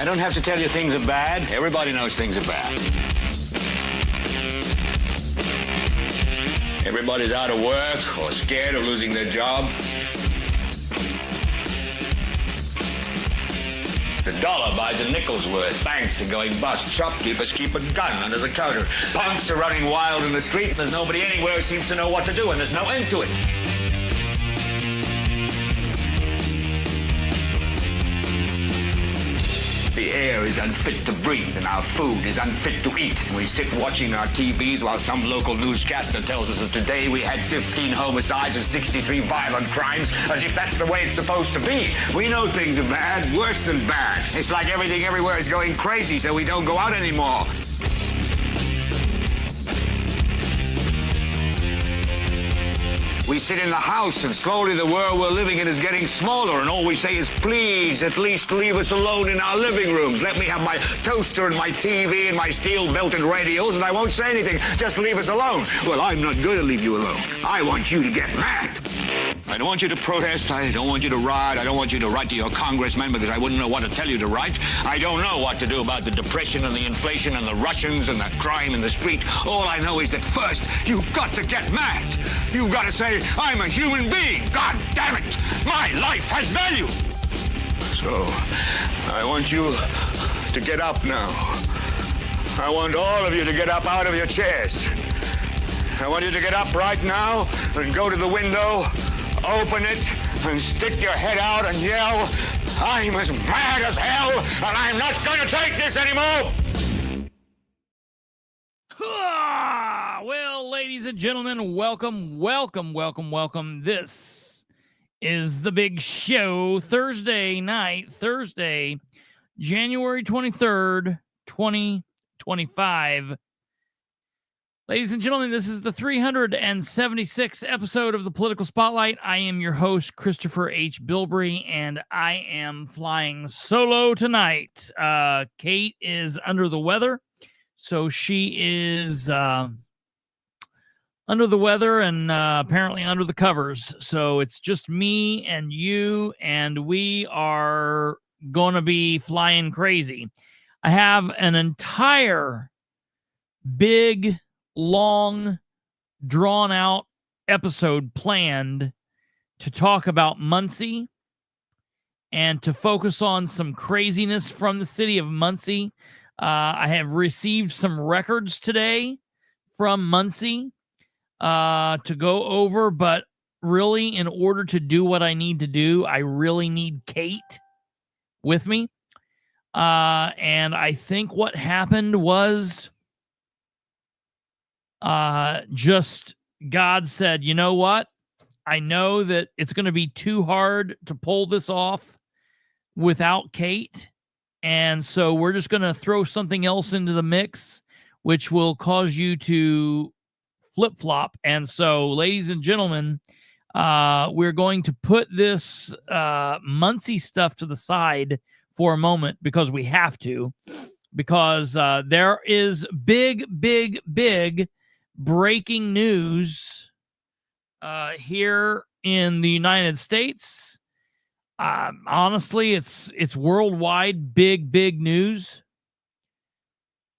I don't have to tell you things are bad. Everybody knows things are bad. Everybody's out of work or scared of losing their job. The dollar buys a nickel's worth. Banks are going bust. Shopkeepers keep a gun under the counter. Punks are running wild in the street, and there's nobody anywhere who seems to know what to do, and there's no end to it. The air is unfit to breathe, and our food is unfit to eat. And we sit watching our TVs while some local newscaster tells us that today we had 15 homicides and 63 violent crimes, as if that's the way it's supposed to be. We know things are bad, worse than bad. It's like everything everywhere is going crazy, so we don't go out anymore. We sit in the house, and slowly the world we're living in is getting smaller, and all we say is, please, at least leave us alone in our living rooms. Let me have my toaster and my TV and my steel-belted radios, and I won't say anything. Just leave us alone. Well, I'm not going to leave you alone. I want you to get mad. I don't want you to protest. I don't want you to riot. I don't want you to write to your congressman because I wouldn't know what to tell you to write. I don't know what to do about the depression and the inflation and the Russians and the crime in the street. All I know is that first, you've got to get mad. You've got to say, I'm a human being. God damn it. My life has value. So, I want you to get up now. I want all of you to get up out of your chairs. I want you to get up right now and go to the window, open it, and stick your head out and yell, I'm as mad as hell, and I'm not going to take this anymore. Well, ladies and gentlemen, welcome. This is The Big Show, Thursday, January 23rd, 2025. Ladies and gentlemen, this is the 376th episode of the Political Spotlight. I am your host, Kristopher H. Bilbrey, and I am flying solo tonight. Kate is under the weather, so she is under the weather and apparently under the covers. So it's just me and you, and we are going to be flying crazy. I have an entire big, long, drawn out episode planned to talk about Muncie and to focus on some craziness from the city of Muncie. I have received some records today from Muncie to go over, but really, in order to do what I need to do, I really need Kate with me. And I think what happened was just God said, you know what? I know that it's going to be too hard to pull this off without Kate. And so we're just going to throw something else into the mix, which will cause you to flip-flop. And so, ladies and gentlemen, we're going to put this Muncie stuff to the side for a moment because we have to, because there is big breaking news here in the United States. Honestly, it's worldwide big news.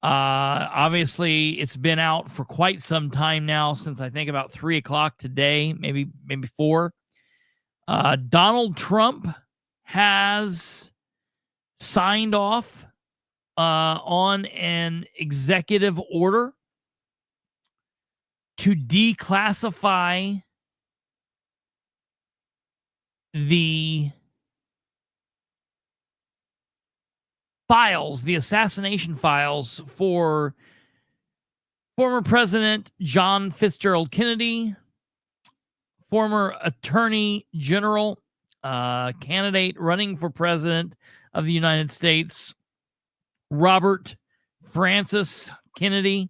Obviously, it's been out for quite some time now, since I think about 3 o'clock today, maybe 4. Donald Trump has signed off on an executive order to declassify the files, the assassination files for former President John Fitzgerald Kennedy, former Attorney General, candidate running for President of the United States, Robert Francis Kennedy,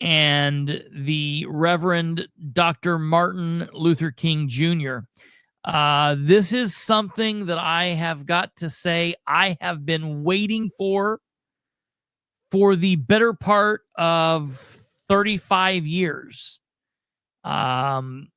and the Reverend Dr. Martin Luther King Jr. This is something that I have got to say I have been waiting for the better part of 35 years. I've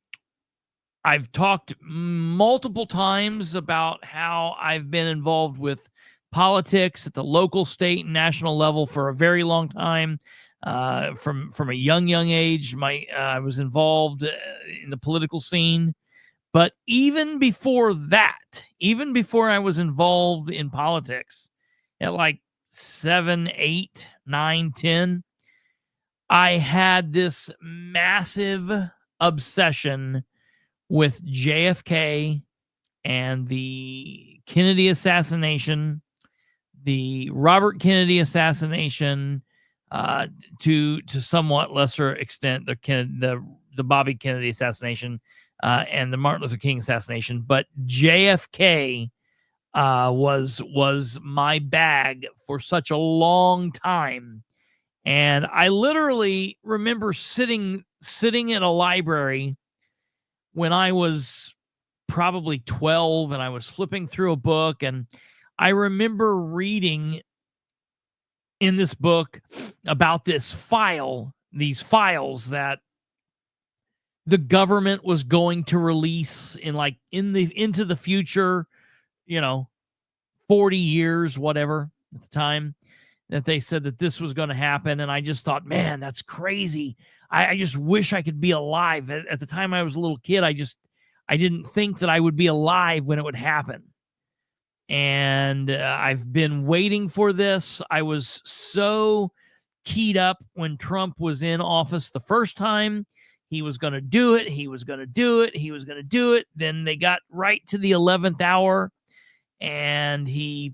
talked multiple times about how I've been involved with politics at the local, state, and national level for a very long time. From a young age, I was involved in the political scene. But even before that, even before I was involved in politics, at like 7, 8, 9, 10, I had this massive obsession with JFK and the Kennedy assassination, the Robert Kennedy assassination, to somewhat lesser extent, the Bobby Kennedy assassination, and the Martin Luther King assassination. But JFK was my bag for such a long time. And I literally remember sitting in a library when I was probably 12, and I was flipping through a book, and I remember reading in this book about these files that the government was going to release into the future, 40 years, whatever at the time, that they said that this was going to happen. And I just thought, man, that's crazy. I just wish I could be alive. At the time I was a little kid, I didn't think that I would be alive when it would happen. And I've been waiting for this. I was so keyed up when Trump was in office the first time. He was going to do it. He was going to do it. He was going to do it. Then they got right to the 11th hour, and he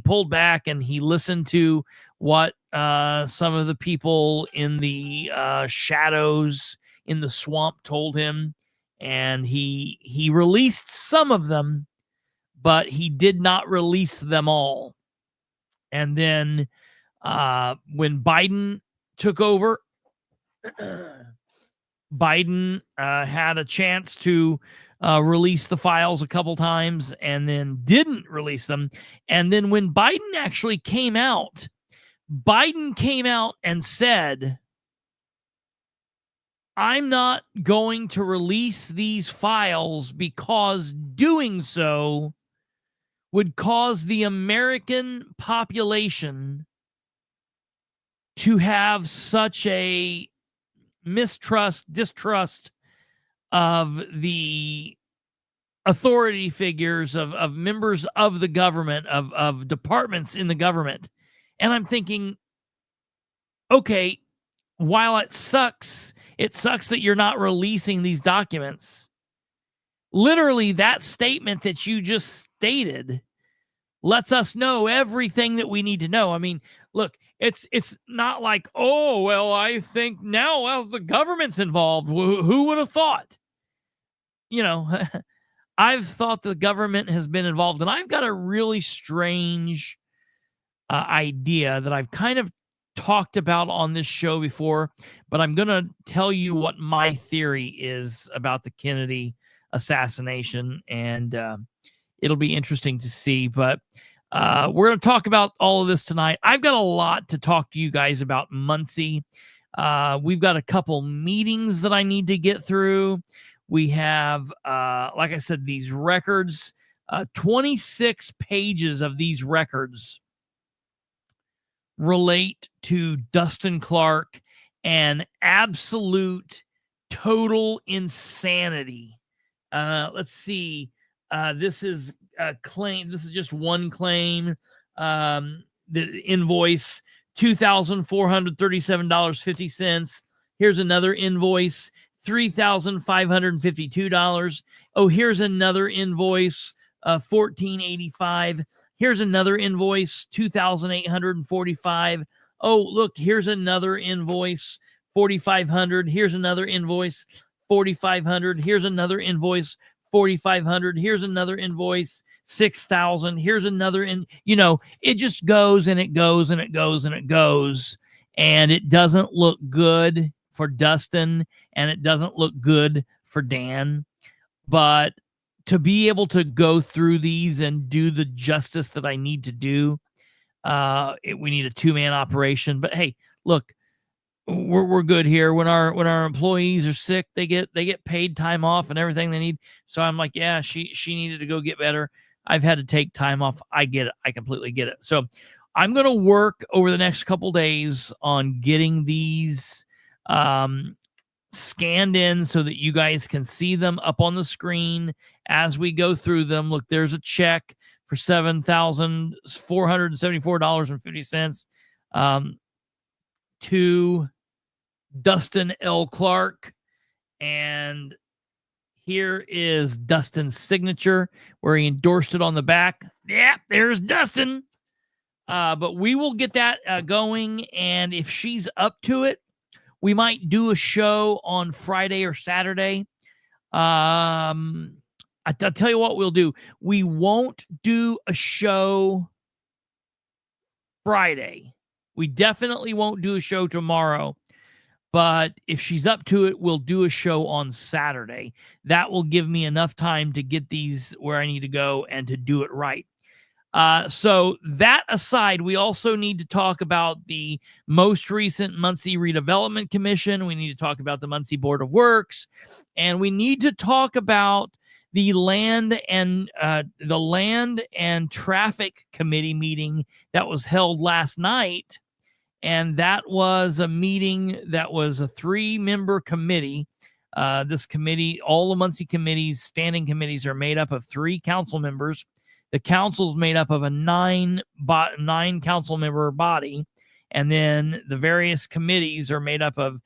pulled back, and he listened to what some of the people in the shadows in the swamp told him, and he released some of them, but he did not release them all. And then when Biden took over, Biden had a chance to release the files a couple times and then didn't release them. And then when Biden actually came out, and said, I'm not going to release these files because doing so would cause the American population to have such a distrust of the authority figures, of members of the government, of departments in the government. And I'm thinking, okay, while it sucks that you're not releasing these documents. Literally, that statement that you just stated lets us know everything that we need to know. I mean, look, it's not like, oh, well, I think now, well, the government's involved. Who would have thought? I've thought the government has been involved, and I've got a really strange idea that I've kind of talked about on this show before, but I'm going to tell you what my theory is about the Kennedy assassination, and it'll be interesting to see. But we're going to talk about all of this tonight. I've got a lot to talk to you guys about Muncie. We've got a couple meetings that I need to get through. We have, like I said, these records, 26 pages of these records relate to Dustin Clark and absolute total insanity. Let's see. This is a claim. This is just one claim. The invoice, $2,437.50. Here's another invoice, $3,552. Oh, here's another invoice, $1,485. Here's another invoice, $2,845. Oh, look, here's another invoice, $4,500. Here's another invoice, $4,500. Here's another invoice, $4,500. Here's another invoice, $6,000. Here's another it just goes and it goes and it goes and it goes. And it doesn't look good for Dustin, and it doesn't look good for Dan. But to be able to go through these and do the justice that I need to do, we need a 2-man operation. But hey, look, we're good here. When our employees are sick, they get paid time off and everything they need. So I'm like, yeah, she needed to go get better. I've had to take time off. I get it. I completely get it. So I'm going to work over the next couple days on getting these scanned in so that you guys can see them up on the screen as we go through them. Look, there's a check for $7,474.50 to Dustin L. Clark. And here is Dustin's signature where he endorsed it on the back. Yeah, there's Dustin. But we will get that going. And if she's up to it, we might do a show on Friday or Saturday. I'll tell you what we'll do. We won't do a show Friday. We definitely won't do a show tomorrow. But if she's up to it, we'll do a show on Saturday. That will give me enough time to get these where I need to go and to do it right. So that aside, we also need to talk about the most recent Muncie Redevelopment Commission. We need to talk about the Muncie Board of Works, and we need to talk about the Land and Traffic Committee meeting that was held last night. And that was a meeting that was a 3-member committee. This committee, all the Muncie committees, standing committees, are made up of 3 council members. The council's made up of a 9 council member body. And then the various committees are made up of,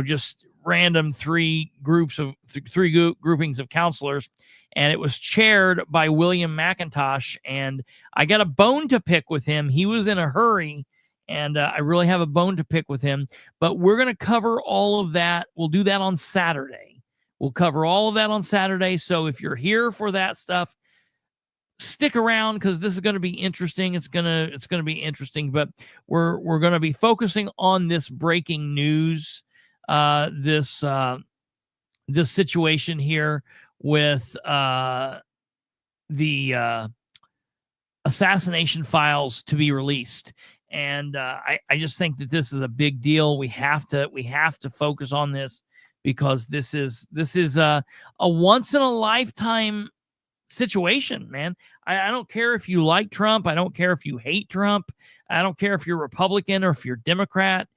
just random 3 groupings of counselors. And it was chaired by William McIntosh. And I got a bone to pick with him. He was in a hurry. And I really have a bone to pick with him. But we're going to cover all of that. We'll do that on Saturday. We'll cover all of that on Saturday. So if you're here for that stuff, stick around because this is going to be interesting. It's going to be interesting. But we're going to be focusing on this breaking news, this situation here with the assassination files to be released. And I just think that this is a big deal. We have to focus on this because this is a once in a lifetime situation, man. I don't care if you like Trump. I don't care if you hate Trump. I don't care if you're Republican or if you're Democrat.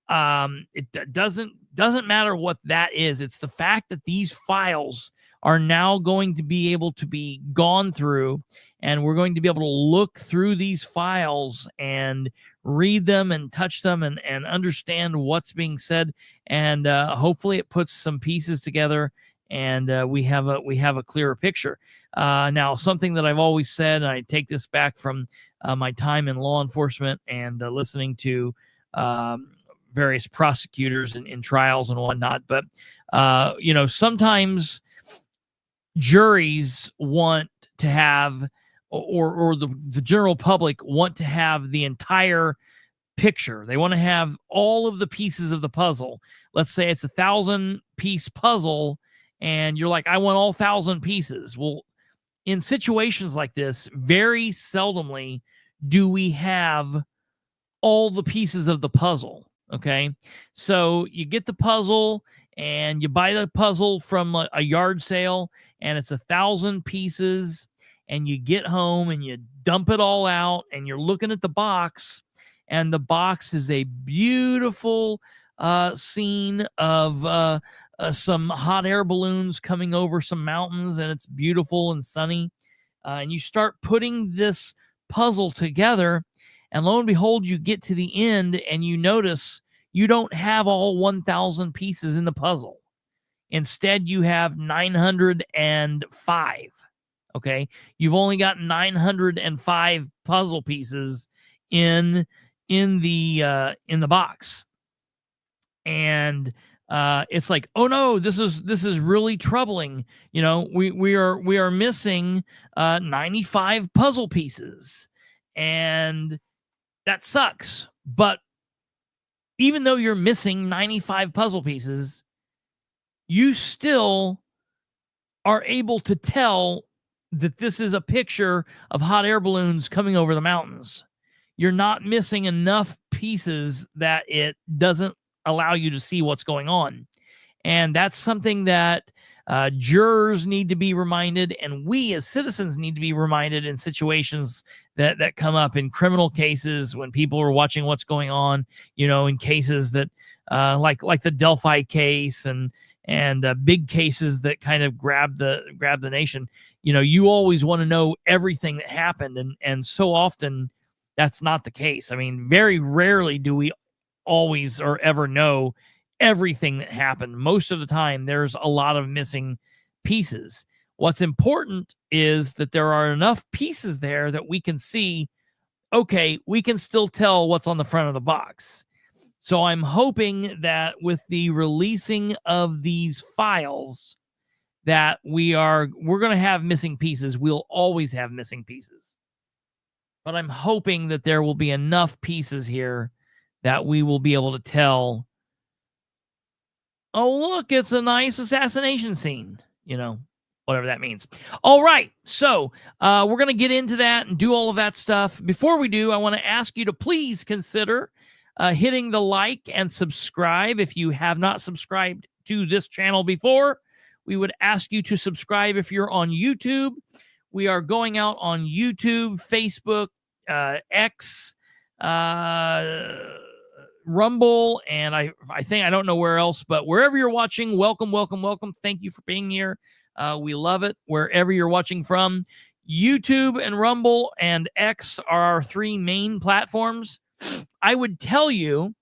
It doesn't matter what that is. It's the fact that these files are now going to be able to be gone through, and we're going to be able to look through these files and read them and touch them and understand what's being said. And hopefully it puts some pieces together and we have a clearer picture. Now, something that I've always said, and I take this back from my time in law enforcement and listening to various prosecutors in trials and whatnot. But, sometimes juries want to have, or the general public want to have the entire picture. They want to have all of the pieces of the puzzle. Let's say it's 1,000-piece puzzle, and you're like, I want all 1,000 pieces. Well, in situations like this, very seldomly do we have all the pieces of the puzzle. Okay, so you get the puzzle and you buy the puzzle from a yard sale, and it's 1,000 pieces, and you get home and you dump it all out, and you're looking at the box, and the box is a beautiful scene of some hot air balloons coming over some mountains, and it's beautiful and sunny. And you start putting this puzzle together, and lo and behold, you get to the end and you notice you don't have all 1,000 pieces in the puzzle. Instead, you have 905. Okay, you've only got 905 puzzle pieces in the box, and it's like, oh no, this is really troubling. We are missing 95 puzzle pieces, and that sucks. But even though you're missing 95 puzzle pieces, you still are able to tell that this is a picture of hot air balloons coming over the mountains. You're not missing enough pieces that it doesn't allow you to see what's going on. And that's something that Jurors need to be reminded, and we as citizens need to be reminded in situations that come up in criminal cases when people are watching what's going on, in cases that like the Delphi case and big cases that kind of grab the nation. You always want to know everything that happened, and so often that's not the case. I mean, very rarely do we always or ever know everything that happened. Most of the time, there's a lot of missing pieces. What's important is that there are enough pieces there that we can see, okay, we can still tell what's on the front of the box. So I'm hoping that with the releasing of these files that we're going to have missing pieces. We'll always have missing pieces. But I'm hoping that there will be enough pieces here that we will be able to tell, oh, look, it's a nice assassination scene, whatever that means. All right, so we're going to get into that and do all of that stuff. Before we do, I want to ask you to please consider hitting the like and subscribe if you have not subscribed to this channel before. We would ask you to subscribe if you're on YouTube. We are going out on YouTube, Facebook, X, Rumble, and I think, I don't know where else, but wherever you're watching, welcome. Thank you for being here. We love it wherever you're watching from. YouTube and Rumble and X are our three main platforms. I would tell you,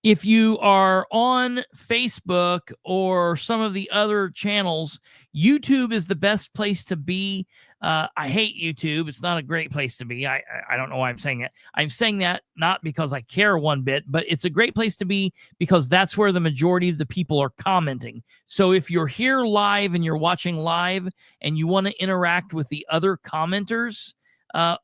if you are on Facebook or some of the other channels, YouTube is the best place to be. I hate YouTube. It's not a great place to be. I don't know why I'm saying that. I'm saying that not because I care one bit, but it's a great place to be because that's where the majority of the people are commenting. So if you're here live and you're watching live and you want to interact with the other commenters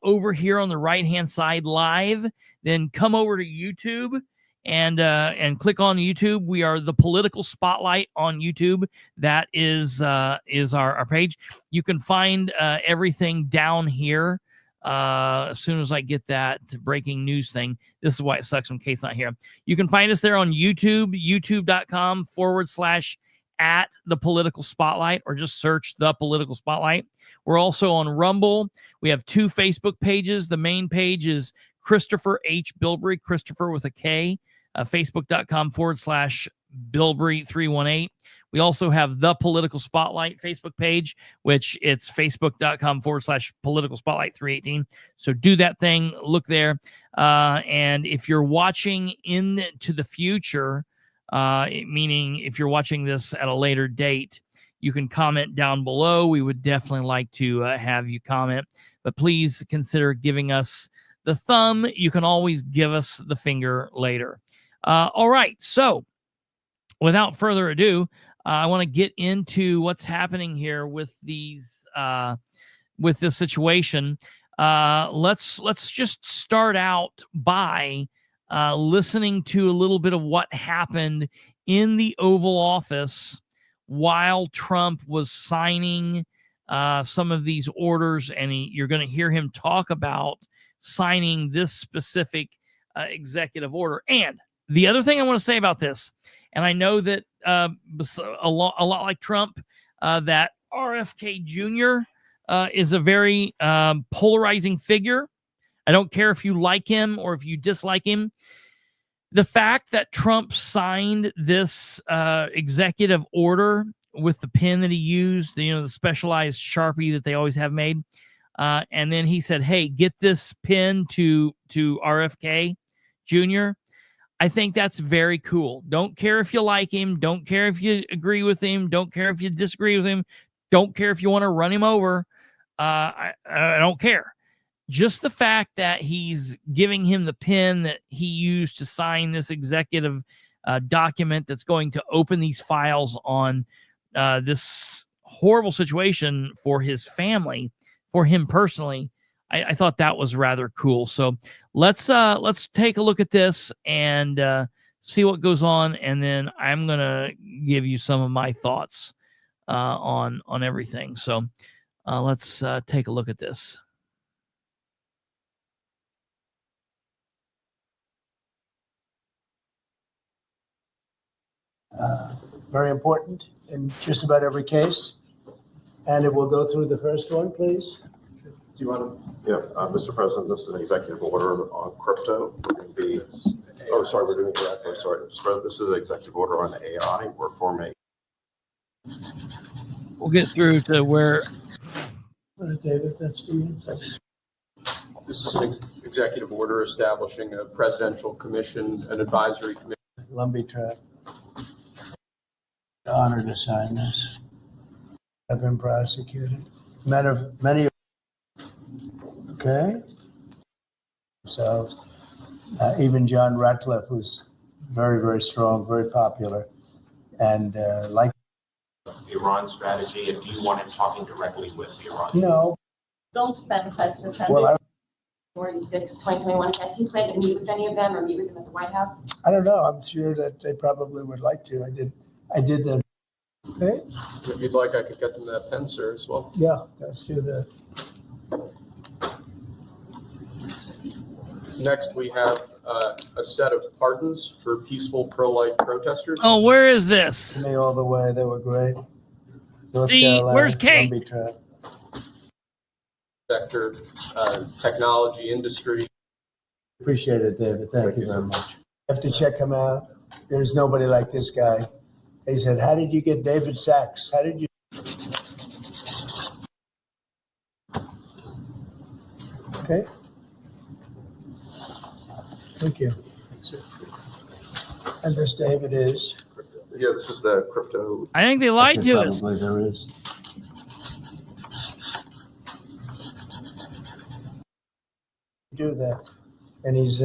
over here on the right-hand side live, then come over to YouTube and click on YouTube. We are the Political Spotlight on YouTube. That is our page. You can find everything down here. As soon as I get that breaking news thing, this is why it sucks when Kate's not here. You can find us there on YouTube, youtube.com/@the-political-spotlight, or just search The Political Spotlight. We're also on Rumble. We have 2 Facebook pages. The main page is Kristopher H. Bilbrey, Kristopher with a K, facebook.com/Bilbrey318. We also have The Political Spotlight Facebook page, which it's facebook.com/Political Spotlight 318. So do that thing, look there. And if you're watching into the future, meaning if you're watching this at a later date, you can comment down below. We would definitely like to have you comment, but please consider giving us the thumb. You can always give us the finger later. All right, so without further ado, I want to get into what's happening here with these with this situation. Let's just start out by listening to a little bit of what happened in the Oval Office while Trump was signing some of these orders, and you're going to hear him talk about signing this specific executive order. And the other thing I want to say about this, and I know that a lot like Trump, that RFK Jr. Is a very polarizing figure. I don't care if you like him or if you dislike him. The fact that Trump signed this executive order with the pen that he used, the specialized Sharpie that they always have made, and then he said, hey, get this pen to RFK Jr., I think that's very cool. Don't care if you like him. Don't care if you agree with him. Don't care if you disagree with him. Don't care if you want to run him over. I don't care. Just the fact that he's giving him the pen that he used to sign this executive document that's going to open these files on this horrible situation for his family, for him personally, I thought that was rather cool. So let's take a look at this and see what goes on, and then I'm gonna give you some of my thoughts on everything. So let's take a look at this. very important in just about every case. And it will go through the first one, please. Do you want Yeah, Mr. President, this is an executive order on crypto. We're going to be, oh, sorry, we're doing that first. Sorry, Mr. President, this is an executive order on AI. We're forming. We'll get through to where. All right, David, that's for you. Thanks. This is an executive order establishing a presidential commission, an advisory committee. Lumbee Trap. Honor to sign this. I've been prosecuted. Many. Okay. Themselves. Even John Ratcliffe, who's very, very strong, very popular, and like. Iran strategy, and do you want him talking directly with the Iranians? No. Don't spend 5%. Well, 46, 2021. Do you plan to meet with any of them or meet with them at the White House? I don't know. I'm sure that they probably would like to. I did that. Okay. If you'd like, I could get them that pen, sir, as well. Yeah, let's do that. Next, we have a set of pardons for peaceful pro-life protesters. Oh, where is this? Me all the way. They were great. North See, Carolina, where's Kate? Lumbee Trap. Sector, technology industry. Appreciate it, David. Thank you very much. I have to check him out. There's nobody like this guy. He said, "How did you get David Sachs? How did you?" Okay. Thank you. And this David is. Yeah, this is the crypto. I think they lied to us. Probably there is. Do that, and he's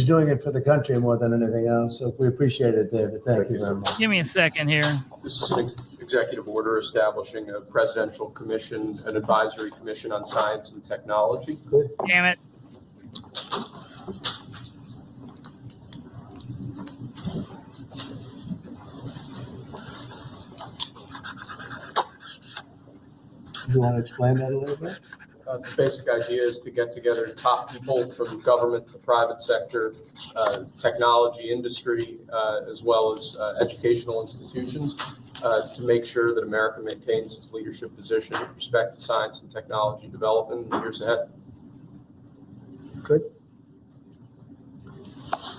doing it for the country more than anything else. So we appreciate it, David. Thank you very much. Give me a second here. This is an executive order establishing a presidential commission, an advisory commission on science and technology. Good. Damn it. Do you want to explain that a little bit? The basic idea is to get together top people from government, the private sector, technology industry, as well as educational institutions, to make sure that America maintains its leadership position with respect to science and technology development in the years ahead. Good.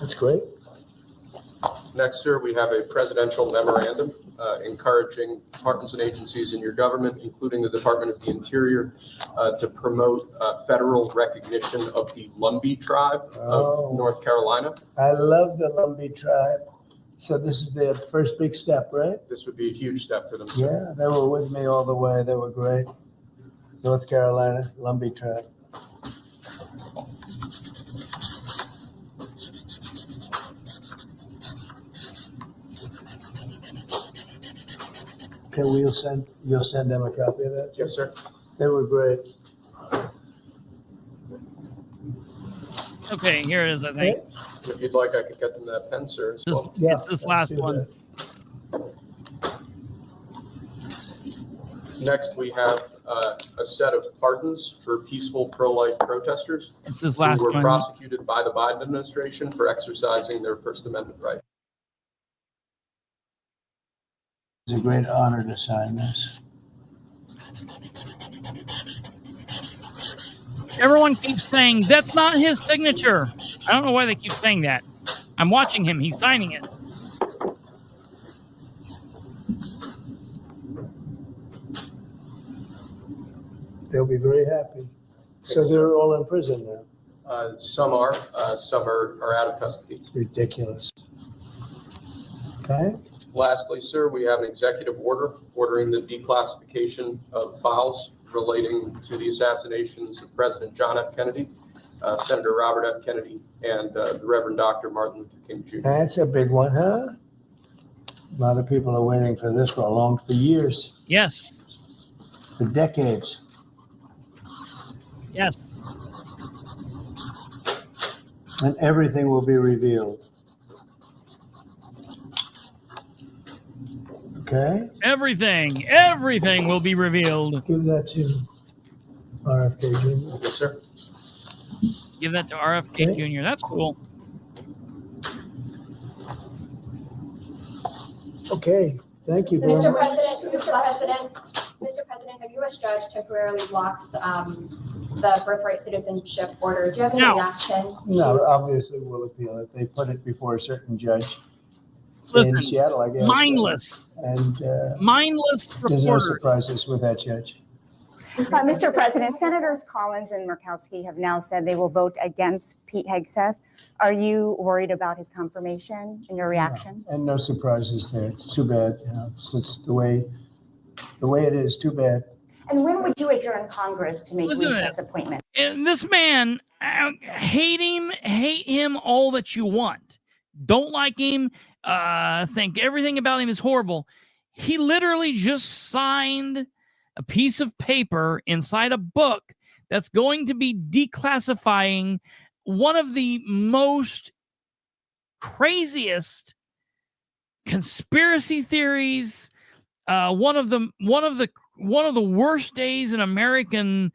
That's great. Next, sir, we have a presidential memorandum encouraging departments and agencies in your government, including the Department of the Interior, to promote federal recognition of the Lumbee tribe of North Carolina. I love the Lumbee tribe. So this is their first big step, right? This would be a huge step for them, sir. Yeah, they were with me all the way. They were great. North Carolina, Lumbee tribe. Okay, you'll send them a copy of that? Yes, sir. They were great. Okay, here it is, I think. If you'd like, I could get them that pen, sir, as Just, well. it's this last let's do one. that. Next, we have a set of pardons for peaceful pro-life protesters It's this last who were one. prosecuted by the Biden administration for exercising their First Amendment right. It's a great honor to sign this. Everyone keeps saying that's not his signature. I don't know why they keep saying that. I'm watching him. He's signing it. They'll be very happy. So they're all in prison now. Some are out of custody. It's ridiculous. Okay. Lastly, sir, we have an executive order ordering the declassification of files relating to the assassinations of President John F. Kennedy, Senator Robert F. Kennedy, and the Reverend Dr. Martin Luther King Jr. That's a big one, huh? A lot of people are waiting for this for years, Yes. for decades. Yes. And everything will be revealed. Okay? Everything will be revealed. Give that to RFK Jr. Yes, sir. Give that to RFK Okay. Jr. That's cool. Okay, thank you very Mr. much. Mr. President, a U.S. judge temporarily blocks the birthright citizenship order. Do you have any No. reaction? No, obviously we'll appeal it. They put it before a certain judge Listen, in Seattle, I guess. mindless There's no reporters. surprises with that judge. Mr. President, Senators Collins and Murkowski have now said they will vote against Pete Hegseth. Are you worried about his confirmation and your reaction? No, and no surprises there. It's too bad. It's just the way it is. Too bad. And when would you adjourn Congress to make Listen to recess appointments? And this man, hate him all that you want. Don't like him. Think everything about him is horrible. He literally just signed a piece of paper inside a book that's going to be declassifying one of the most craziest conspiracy theories, one of the worst days in American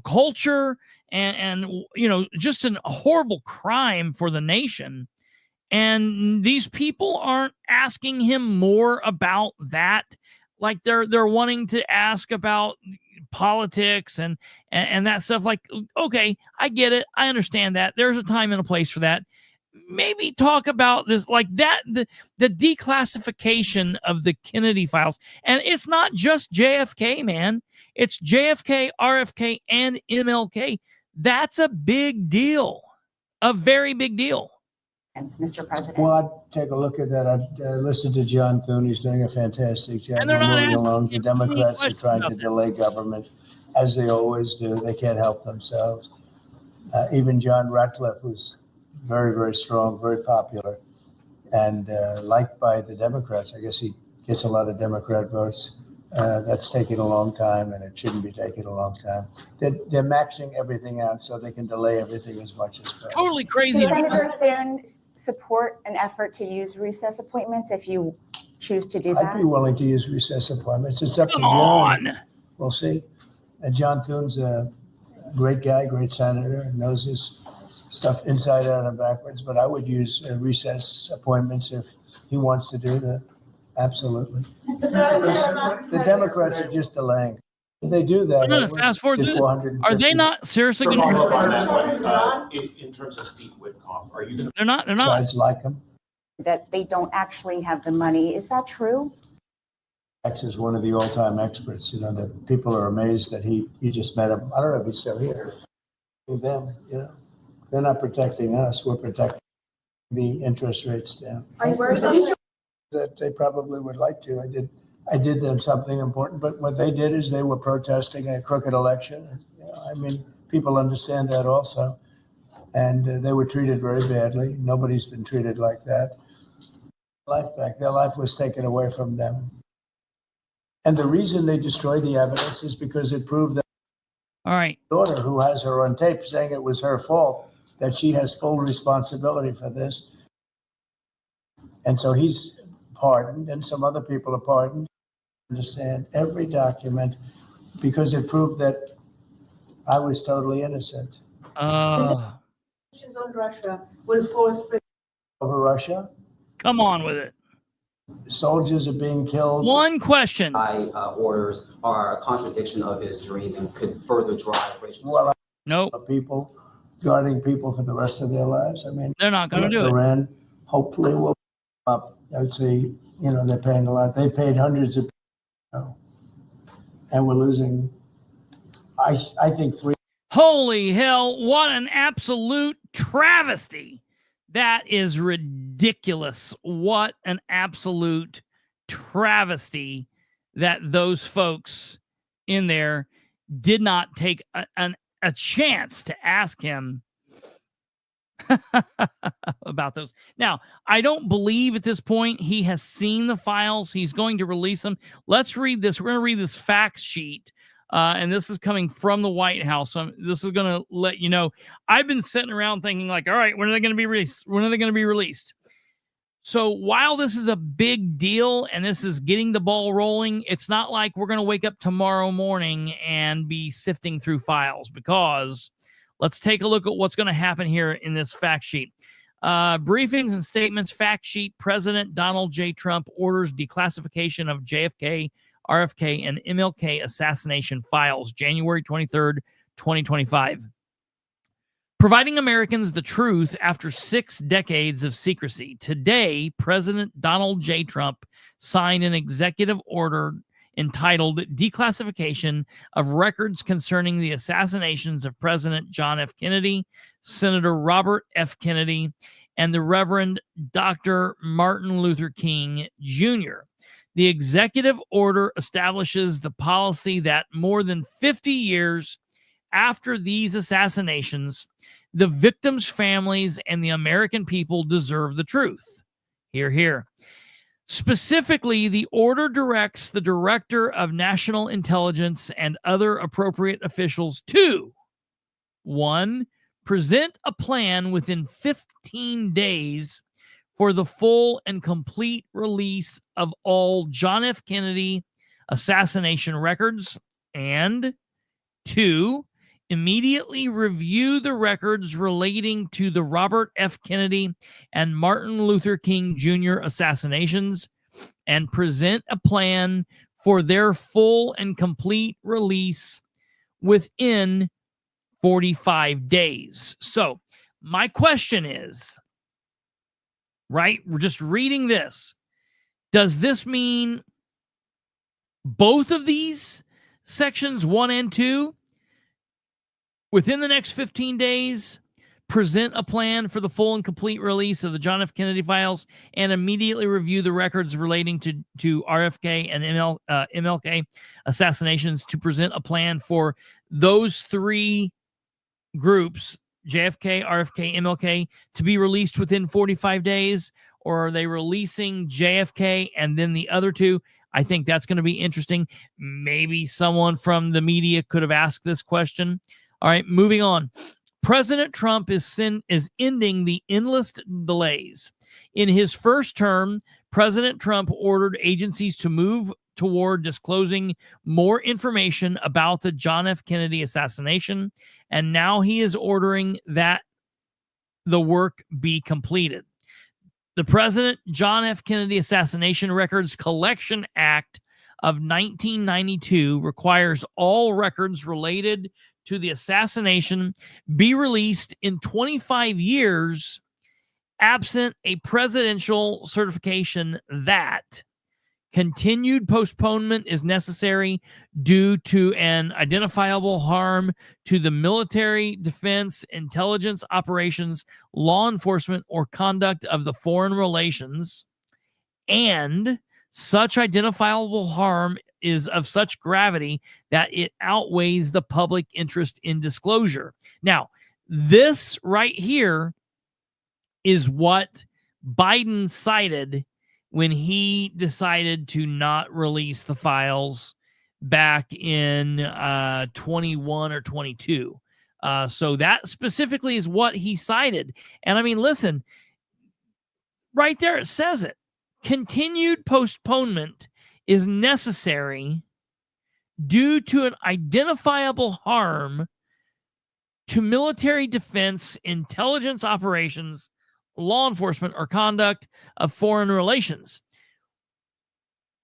culture, and just a horrible crime for the nation. And these people aren't asking him more about that. Like they're wanting to ask about politics and that stuff. Like, okay, I get it. I understand that. There's a time and a place for that. Maybe talk about this, like that, the declassification of the Kennedy files. And it's not just JFK, man. It's JFK, RFK, and MLK. That's a big deal. A very big deal. Mr. President. Well, I'd take a look at that. I'd listen to John Thune. He's doing a fantastic job. And they're not moving asking along. The him Democrats any are trying to questions delay government, as they always do. They can't help themselves. Even John Ratcliffe, who's very, very strong, very popular, and liked by the Democrats. I guess he gets a lot of Democrat votes. That's taking a long time, and it shouldn't be taking a long time. They're maxing everything out so they can delay everything as much as possible. Totally crazy. Does Senator Thune support an effort to use recess appointments if you choose to do I'd that? be willing to use recess appointments. It's up to Come John. on. We'll see. John Thune's a great guy, great senator, and knows his stuff inside out and backwards. But I would use recess appointments if he wants to do that. Absolutely. The Democrats are just delaying. If they do that, I'm going to fast forward to this. Are they not seriously going Follow up on to? that one, in terms of Steve Witkoff, are you going to They're not. Sides like him. That they don't actually have the money. Is that true? X is one of the all-time experts. That people are amazed that he just met him. I don't know if he's still here. With them, they're not protecting us. We're protecting the interest rates down. Are you worried about That they probably would like to. I did them something important, but what they did is they were protesting a crooked election. People understand that also. And they were treated very badly. Nobody's been treated like that. Life back. Their life was taken away from them. And the reason they destroyed the evidence is because it proved that All right. daughter, who has her on tape saying it was her fault, that she has full responsibility for this. And so he's pardoned, and some other people are pardoned. Understand every document because it proved that I was totally innocent. On Russia will force Over Russia, Come on with it. soldiers are being killed. One question. Orders are a contradiction of his dream and could further drive racial. Well, Nope. people guarding people for the rest of their lives. They're not going to do it. Iran hopefully will up. I'd say, they're paying a lot. They paid hundreds of people, and we're losing, I think, three. Holy hell, what an absolute travesty. That is ridiculous. What an absolute travesty that those folks in there did not take a chance to ask him about those. Now, I don't believe at this point he has seen the files. He's going to release them. Let's read this. We're going to read this fact sheet. And this is coming from the White House. So this is going to let you know. I've been sitting around thinking like, all right, when are they going to be released? When are they going to be released? So while this is a big deal and this is getting the ball rolling, it's not like we're going to wake up tomorrow morning and be sifting through files, because let's take a look at what's going to happen here in this fact sheet. Briefings and statements, fact sheet. President Donald J. Trump orders declassification of JFK, RFK, and MLK assassination files, January 23rd, 2025. Providing Americans the truth after 6 decades of secrecy. Today, President Donald J. Trump signed an executive order entitled Declassification of Records Concerning the Assassinations of President John F. Kennedy, Senator Robert F. Kennedy, and the Reverend Dr. Martin Luther King Jr. The executive order establishes the policy that more than 50 years after these assassinations, the victims' families and the American people deserve the truth. Hear, hear. Specifically, the order directs the Director of National Intelligence and other appropriate officials to 1. Present a plan within 15 days for the full and complete release of all John F. Kennedy assassination records, and 2. Immediately review the records relating to the Robert F. Kennedy and Martin Luther King Jr. assassinations and present a plan for their full and complete release within 45 days. So, my question is, right, we're just reading this. Does this mean both of these sections 1 and 2? Within the next 15 days, present a plan for the full and complete release of the John F. Kennedy files and immediately review the records relating to RFK and MLK assassinations to present a plan for those 3 groups, JFK, RFK, MLK, to be released within 45 days? Or are they releasing JFK and then the other 2? I think that's going to be interesting. Maybe someone from the media could have asked this question. All right, moving on. President Trump is ending the endless delays. In his first term, President Trump ordered agencies to move toward disclosing more information about the John F. Kennedy assassination, and now he is ordering that the work be completed. The President John F. Kennedy Assassination Records Collection Act of 1992 requires all records related to the assassination be released in 25 years, absent a presidential certification that continued postponement is necessary due to an identifiable harm to the military, defense, intelligence operations, law enforcement, or conduct of the foreign relations, and such identifiable harm is of such gravity that it outweighs the public interest in disclosure. Now, this right here is what Biden cited when he decided to not release the files back in 21 or 22. So that specifically is what he cited. And I mean, listen, right there it says it. Continued postponement is necessary due to an identifiable harm to military defense, intelligence operations, law enforcement, or conduct of foreign relations.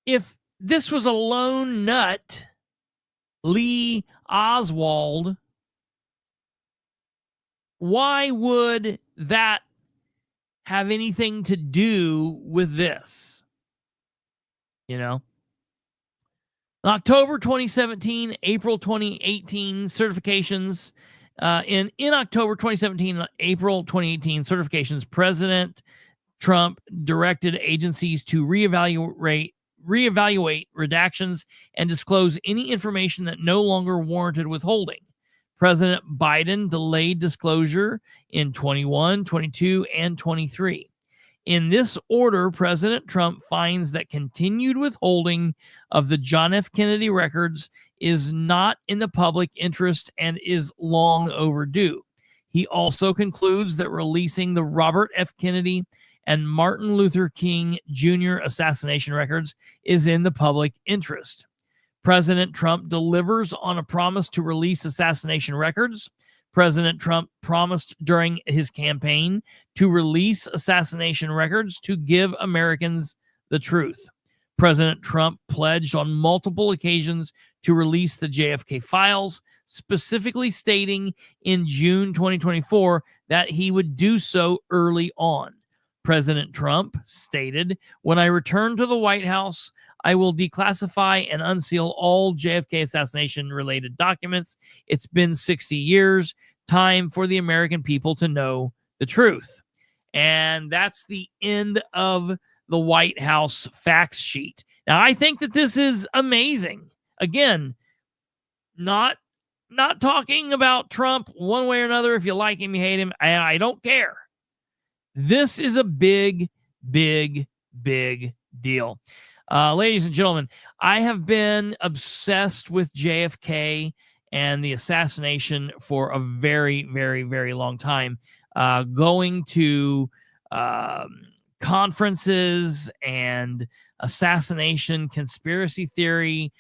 If this was a lone nut, Lee Oswald, why would that have anything to do with this? You know? In October 2017, April 2018 certifications. In October 2017, April 2018 certifications, President Trump directed agencies to reevaluate redactions and disclose any information that no longer warranted withholding. President Biden delayed disclosure in 21, 22, and 23. In this order, President Trump finds that continued withholding of the John F. Kennedy records is not in the public interest and is long overdue. He also concludes that releasing the Robert F. Kennedy and Martin Luther King Jr. assassination records is in the public interest. President Trump delivers on a promise to release assassination records. President Trump promised during his campaign to release assassination records to give Americans the truth. President Trump pledged on multiple occasions to release the JFK files, specifically stating in June 2024 that he would do so early on. President Trump stated, "When I return to the White House, I will declassify and unseal all JFK assassination-related documents. It's been 60 years. Time for the American people to know the truth." And that's the end of the White House facts sheet. Now, I think that this is amazing. Again, not talking about Trump one way or another. If you like him, you hate him. I don't care. This is a big, big, big deal. Ladies and gentlemen, I have been obsessed with JFK and the assassination for a very, very, very long time. Going to conferences and assassination conspiracy theory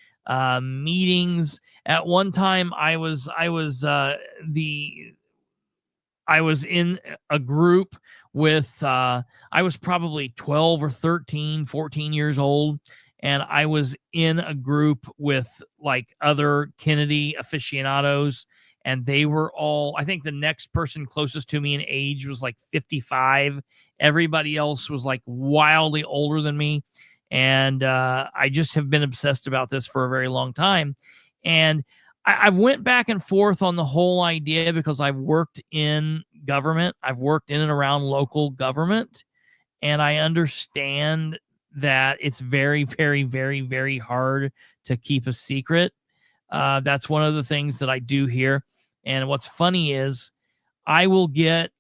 meetings. At one time, I was in a group with, I was probably 12 or 13, 14 years old. And I was in a group with like other Kennedy aficionados. And they were all, I think the next person closest to me in age was like 55. Everybody else was like wildly older than me. And I just have been obsessed about this for a very long time. And I went back and forth on the whole idea because I've worked in government. I've worked in and around local government. And I understand that it's very, very, very, very hard to keep a secret. That's one of the things that I do here. And what's funny is I will get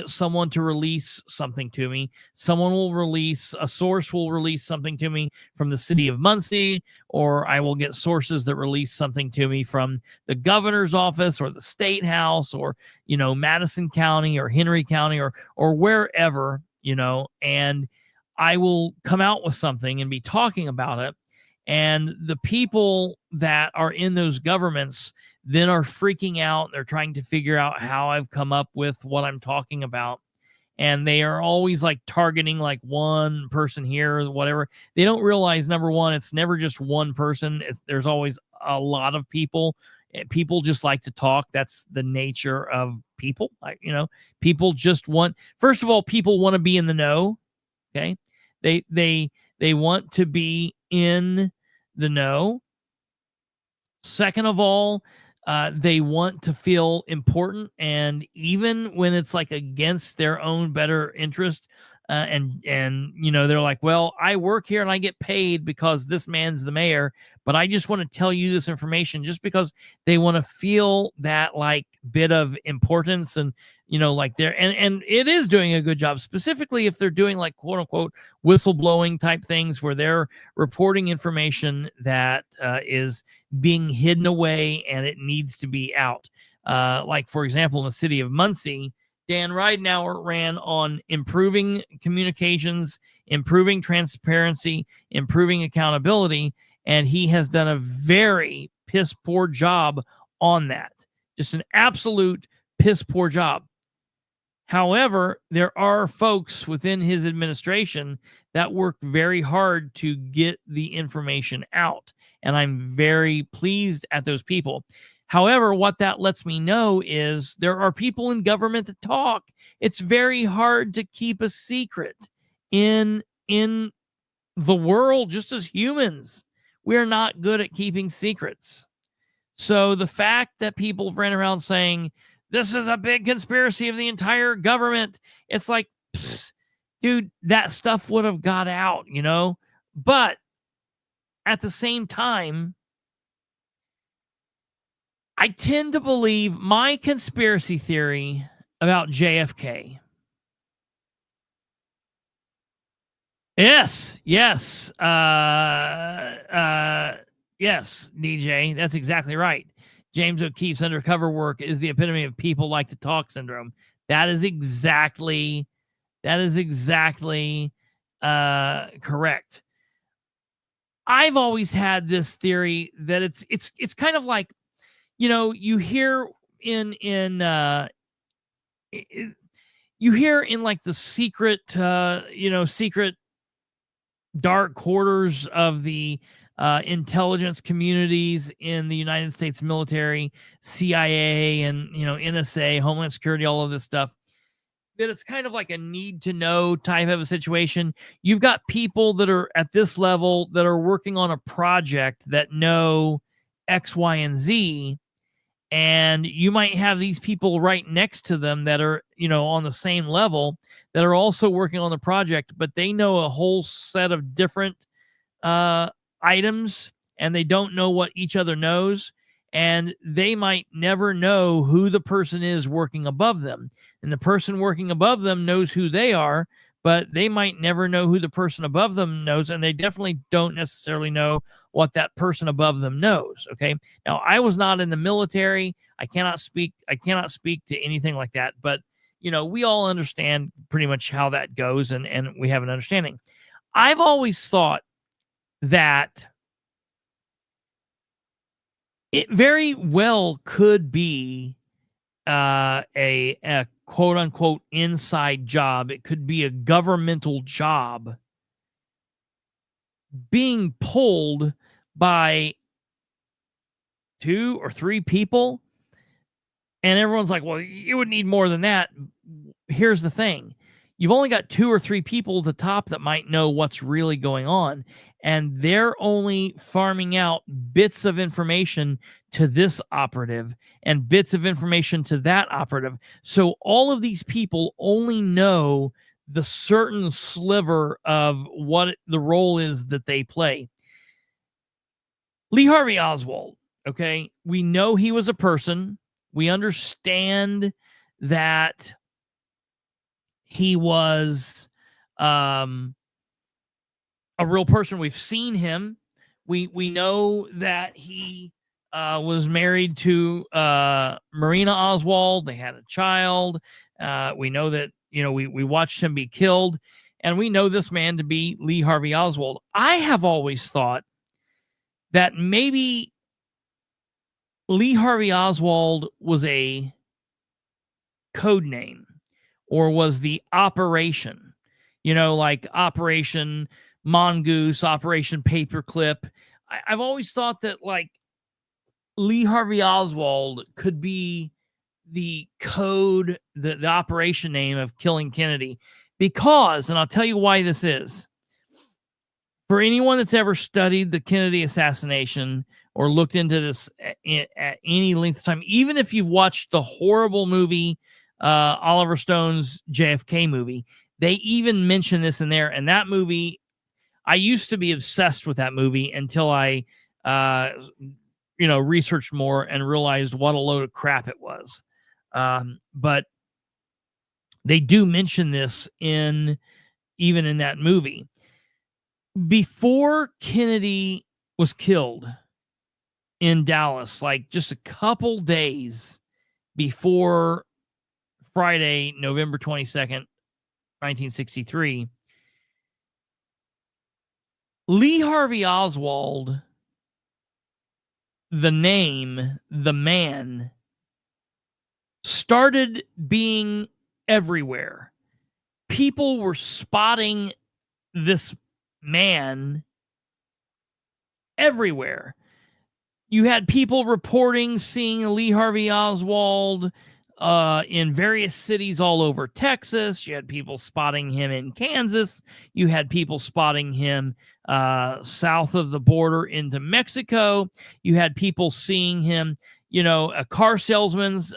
someone to release something to me. A source will release something to me from the City of Muncie, or I will get sources that release something to me from the governor's office or the state house or, Madison County or Henry County or wherever, and I will come out with something and be talking about it. And the people that are in those governments then are freaking out. They're trying to figure out how I've come up with what I'm talking about. And they are always like targeting like one person here or whatever. They don't realize, number one, it's never just one person. There's always a lot of people. People just like to talk. That's the nature of people. People just want, first of all, people want to be in the know. Okay. They want to be in the know. Second of all, they want to feel important, and even when it's like against their own better interest, and they're like, well, I work here and I get paid because this man's the mayor, but I just want to tell you this information just because they want to feel that like bit of importance and like they're and it is doing a good job, specifically if they're doing like quote unquote whistleblowing type things where they're reporting information that is being hidden away and it needs to be out. Like, for example, in the city of Muncie, Dan Ridenour ran on improving communications, improving transparency, improving accountability, and he has done a very piss poor job on that. Just an absolute piss poor job. However, there are folks within his administration that worked very hard to get the information out, and I'm very pleased at those people. However, what that lets me know is there are people in government that talk. It's very hard to keep a secret in the world. Just as humans, we're not good at keeping secrets. So the fact that people ran around saying, this is a big conspiracy of the entire government, it's like, dude, that stuff would have got out, But at the same time, I tend to believe my conspiracy theory about JFK. Yes, DJ, that's exactly right. James O'Keefe's undercover work is the epitome of people like to talk syndrome. That is exactly correct. I've always had this theory that it's kind of like, you hear you hear in like the secret, secret dark quarters of the intelligence communities in the United States military, CIA, and NSA, Homeland Security, all of this stuff, that it's kind of like a need to know type of a situation. You've got people that are at this level that are working on a project that know X, Y, and Z, and you might have these people right next to them that are, on the same level, that are also working on the project, but they know a whole set of different items, and they don't know what each other knows, and they might never know who the person is working above them. And the person working above them knows who they are, but they might never know who the person above them knows, and they definitely don't necessarily know what that person above them knows. Okay. Now, I was not in the military. I cannot speak to anything like that, but we all understand pretty much how that goes, and we have an understanding. I've always thought that it very well could be a quote unquote inside job. It could be a governmental job being pulled by 2 or 3 people. And everyone's like, well, you would need more than that. Here's the thing. You've only got 2 or 3 people at the top that might know what's really going on. And they're only farming out bits of information to this operative and bits of information to that operative. So all of these people only know the certain sliver of what the role is that they play. Lee Harvey Oswald, okay? We know he was a person. We understand that he was a real person. We've seen him. We know that he was married to Marina Oswald. They had a child. We know that, we watched him be killed, and we know this man to be Lee Harvey Oswald. I have always thought that maybe Lee Harvey Oswald was a code name, or was the operation, like Operation Mongoose, Operation Paperclip. I've always thought that like Lee Harvey Oswald could be the code, the operation name of killing Kennedy, because, and I'll tell you why this is. For anyone that's ever studied the Kennedy assassination or looked into this at any length of time, even if you've watched the horrible movie, Oliver Stone's JFK movie, they even mention this in there. And that movie, I used to be obsessed with that movie until I, researched more and realized what a load of crap it was. But they do mention this even in that movie. Before Kennedy was killed in Dallas, like just a couple days before Friday, November 22nd, 1963, Lee Harvey Oswald, the name, the man, started being everywhere. People were spotting this man everywhere. You had people reporting seeing Lee Harvey Oswald in various cities all over Texas. You had people spotting him in Kansas. You had people spotting him south of the border into Mexico. You had people seeing him. A car salesman's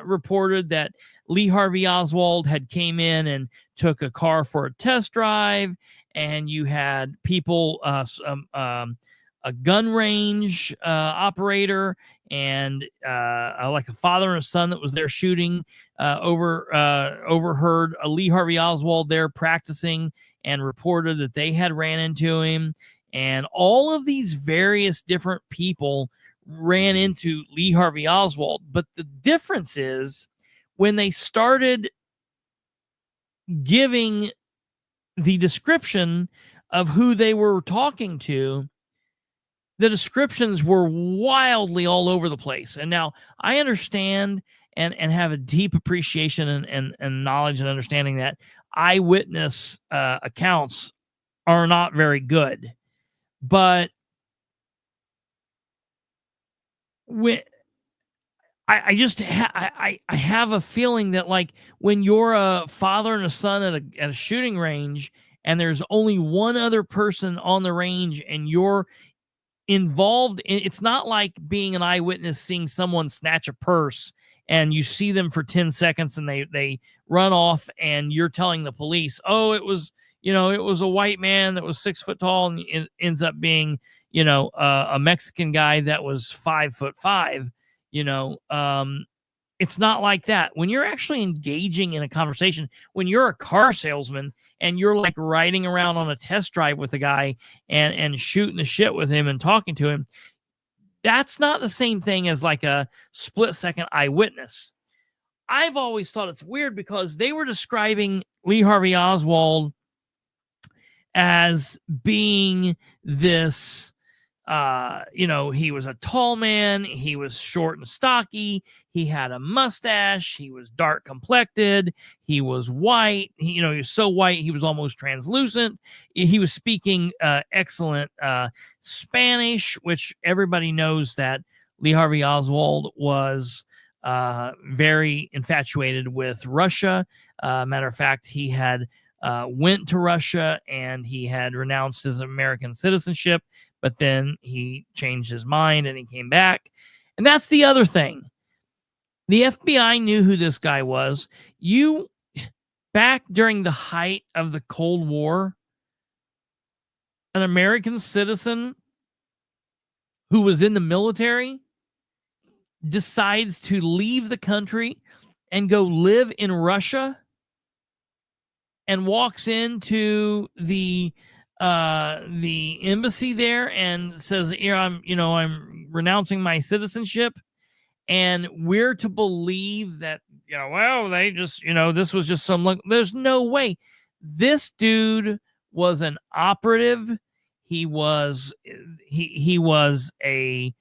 reported that Lee Harvey Oswald had came in and took a car for a test drive. And you had people, a gun range operator, and like a father and a son that was there shooting, overheard a Lee Harvey Oswald there practicing and reported that they had ran into him. And all of these various different people ran into Lee Harvey Oswald. But the difference is when they started giving the description of who they were talking to, the descriptions were wildly all over the place. And now I understand and have a deep appreciation and knowledge and understanding that eyewitness accounts are not very good. But when I just I have a feeling that, like, when you're a father and a son at a shooting range and there's only one other person on the range and you're involved in, it's not like being an eyewitness seeing someone snatch a purse and you see them for 10 seconds and they run off and you're telling the police, oh, it was a white man that was 6 foot tall, and it ends up being a Mexican guy that was 5'5". It's not like that. When you're actually engaging in a conversation, when you're a car salesman and you're like riding around on a test drive with a guy and shooting the shit with him and talking to him, that's not the same thing as like a split-second eyewitness. I've always thought it's weird because they were describing Lee Harvey Oswald as being this, he was a tall man, he was short and stocky, he had a mustache, he was dark complected, he was white, he was so white he was almost translucent, he was speaking excellent Spanish, which everybody knows that Lee Harvey Oswald was very infatuated with Russia. Matter of fact, he had went to Russia and he had renounced his American citizenship, but then he changed his mind and he came back. And that's the other thing. The FBI knew who this guy was. Back during the height of the Cold War, an American citizen who was in the military decides to leave the country and go live in Russia and walks into the embassy there and says, "Here, I'm renouncing my citizenship," and we're to believe that they just this was just some luck. There's no way. This dude was an operative. He was a,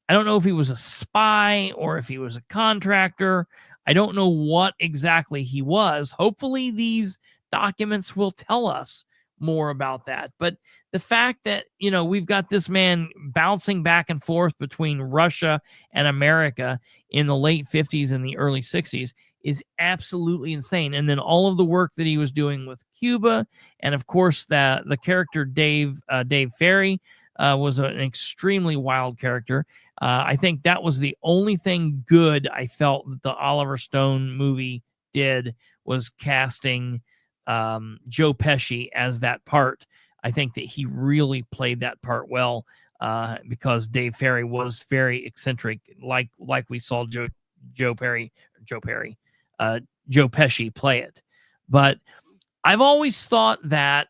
I don't know if he was a spy or if he was a contractor. I don't know what exactly he was. Hopefully these documents will tell us more about that. But the fact that, we've got this man bouncing back and forth between Russia and America in the late 50s and the early 60s is absolutely insane. And then all of the work that he was doing with Cuba, and of course the character Dave Ferry was an extremely wild character. I think that was the only thing good I felt that the Oliver Stone movie did, was casting Joe Pesci as that part. I think that he really played that part well, because Dave Ferry was very eccentric, like we saw Joe Pesci play it. But I've always thought that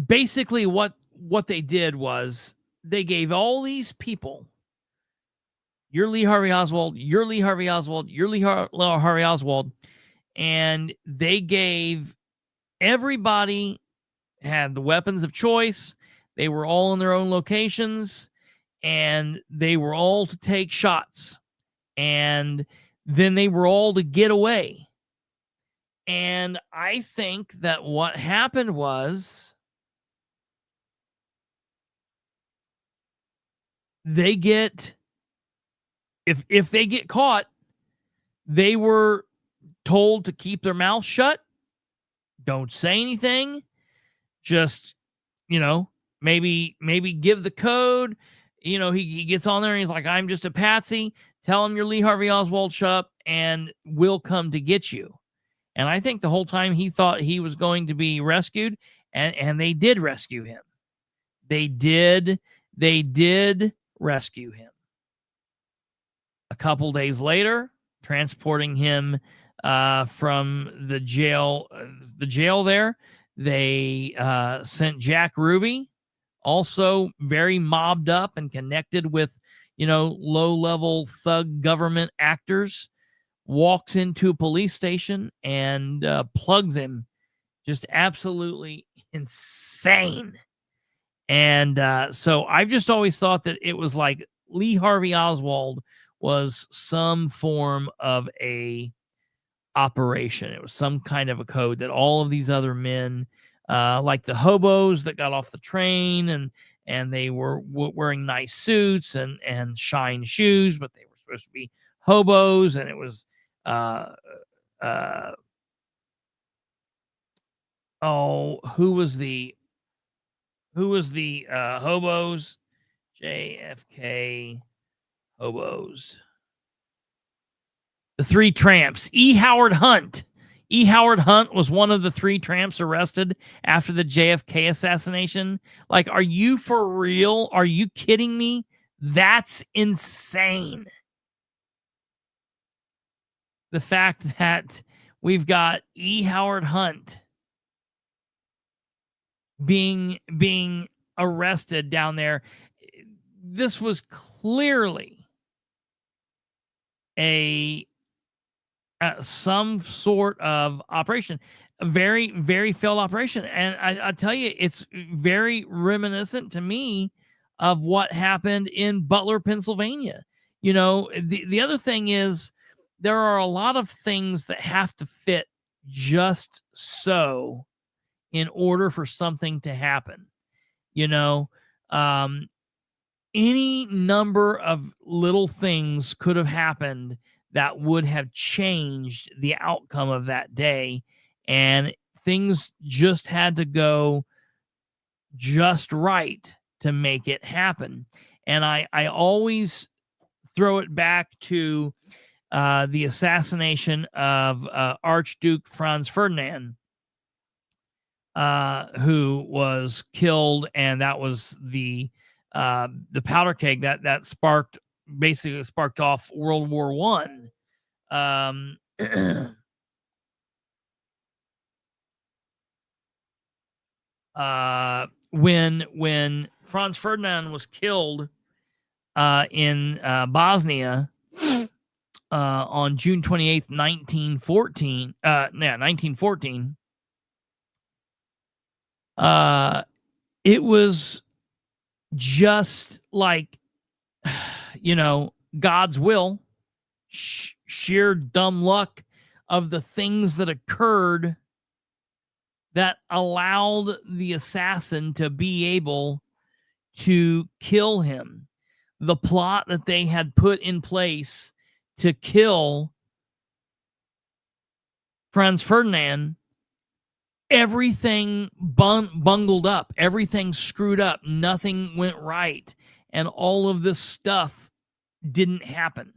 basically what they did was they gave all these people, you're Lee Harvey Oswald, you're Lee Harvey Oswald, you're Lee Harvey Oswald, and they gave everybody had the weapons of choice. They were all in their own locations, and they were all to take shots, and then they were all to get away. And I think that what happened was they get, if they get caught, they were told to keep their mouth shut, don't say anything, just, maybe give the code. He gets on there and he's like, I'm just a patsy. Tell him you're Lee Harvey Oswald, shut up, and we'll come to get you. And I think the whole time he thought he was going to be rescued, and they did rescue him. They did rescue him. A couple days later, transporting him from the jail there, they sent Jack Ruby, also very mobbed up and connected with, low-level thug government actors, walks into a police station and plugs him. Just absolutely insane. And so I've just always thought that it was like Lee Harvey Oswald was some form of a operation. It was some kind of a code that all of these other men, like the hobos that got off the train and they were wearing nice suits and shine shoes, but they were supposed to be hobos. And it was, who was the hobos? JFK hobos. The three tramps. E. Howard Hunt. E. Howard Hunt was one of the three tramps arrested after the JFK assassination. Like, are you for real? Are you kidding me? That's insane. The fact that we've got E. Howard Hunt being arrested down there. This was clearly some sort of operation, a very, very failed operation. And I tell you, it's very reminiscent to me of what happened in Butler, Pennsylvania. You know, the other thing is there are a lot of things that have to fit just so in order for something to happen. You know, any number of little things could have happened that would have changed the outcome of that day. And things just had to go just right to make it happen. And I always throw it back to the assassination of Archduke Franz Ferdinand, who was killed, and that was the powder keg that sparked off World War One. When Franz Ferdinand was killed in Bosnia on June 28th, 1914. 1914. It was just like, you know, God's will, sheer dumb luck of the things that occurred that allowed the assassin to be able to kill him. The plot that they had put in place to kill Franz Ferdinand, everything bungled up, everything screwed up, nothing went right, and all of this stuff didn't happen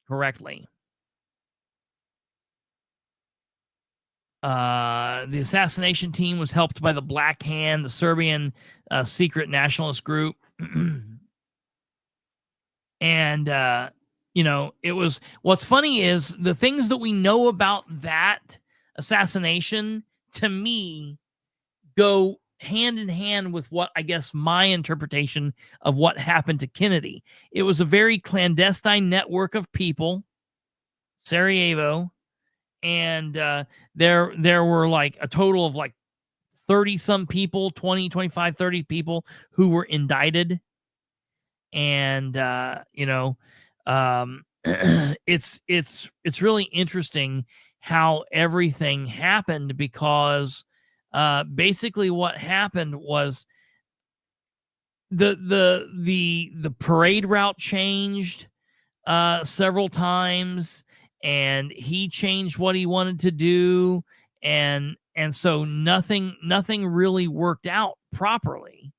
correctly. The assassination team was helped by the Black Hand, the Serbian secret nationalist group. And, you know, it was, what's funny is the things that we know about that assassination, to me, go hand in hand with what I guess my interpretation of what happened to Kennedy. It was a very clandestine network of people, Sarajevo, and there were like a total of like 30 some people, 20, 25, 30 people who were indicted. And you know, it's really interesting how everything happened, because basically what happened was the parade route changed several times, and he changed what he wanted to do, and so nothing really worked out properly.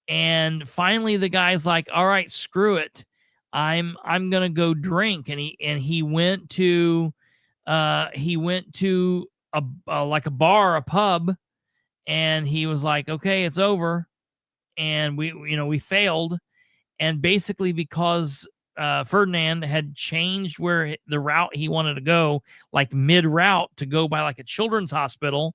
And finally the guy's like, all right, screw it, I'm gonna go drink. And he went to a like a bar, a pub, and he was like, okay, it's over. And we failed. And basically because Ferdinand had changed where the route he wanted to go, like mid-route, to go by like a children's hospital,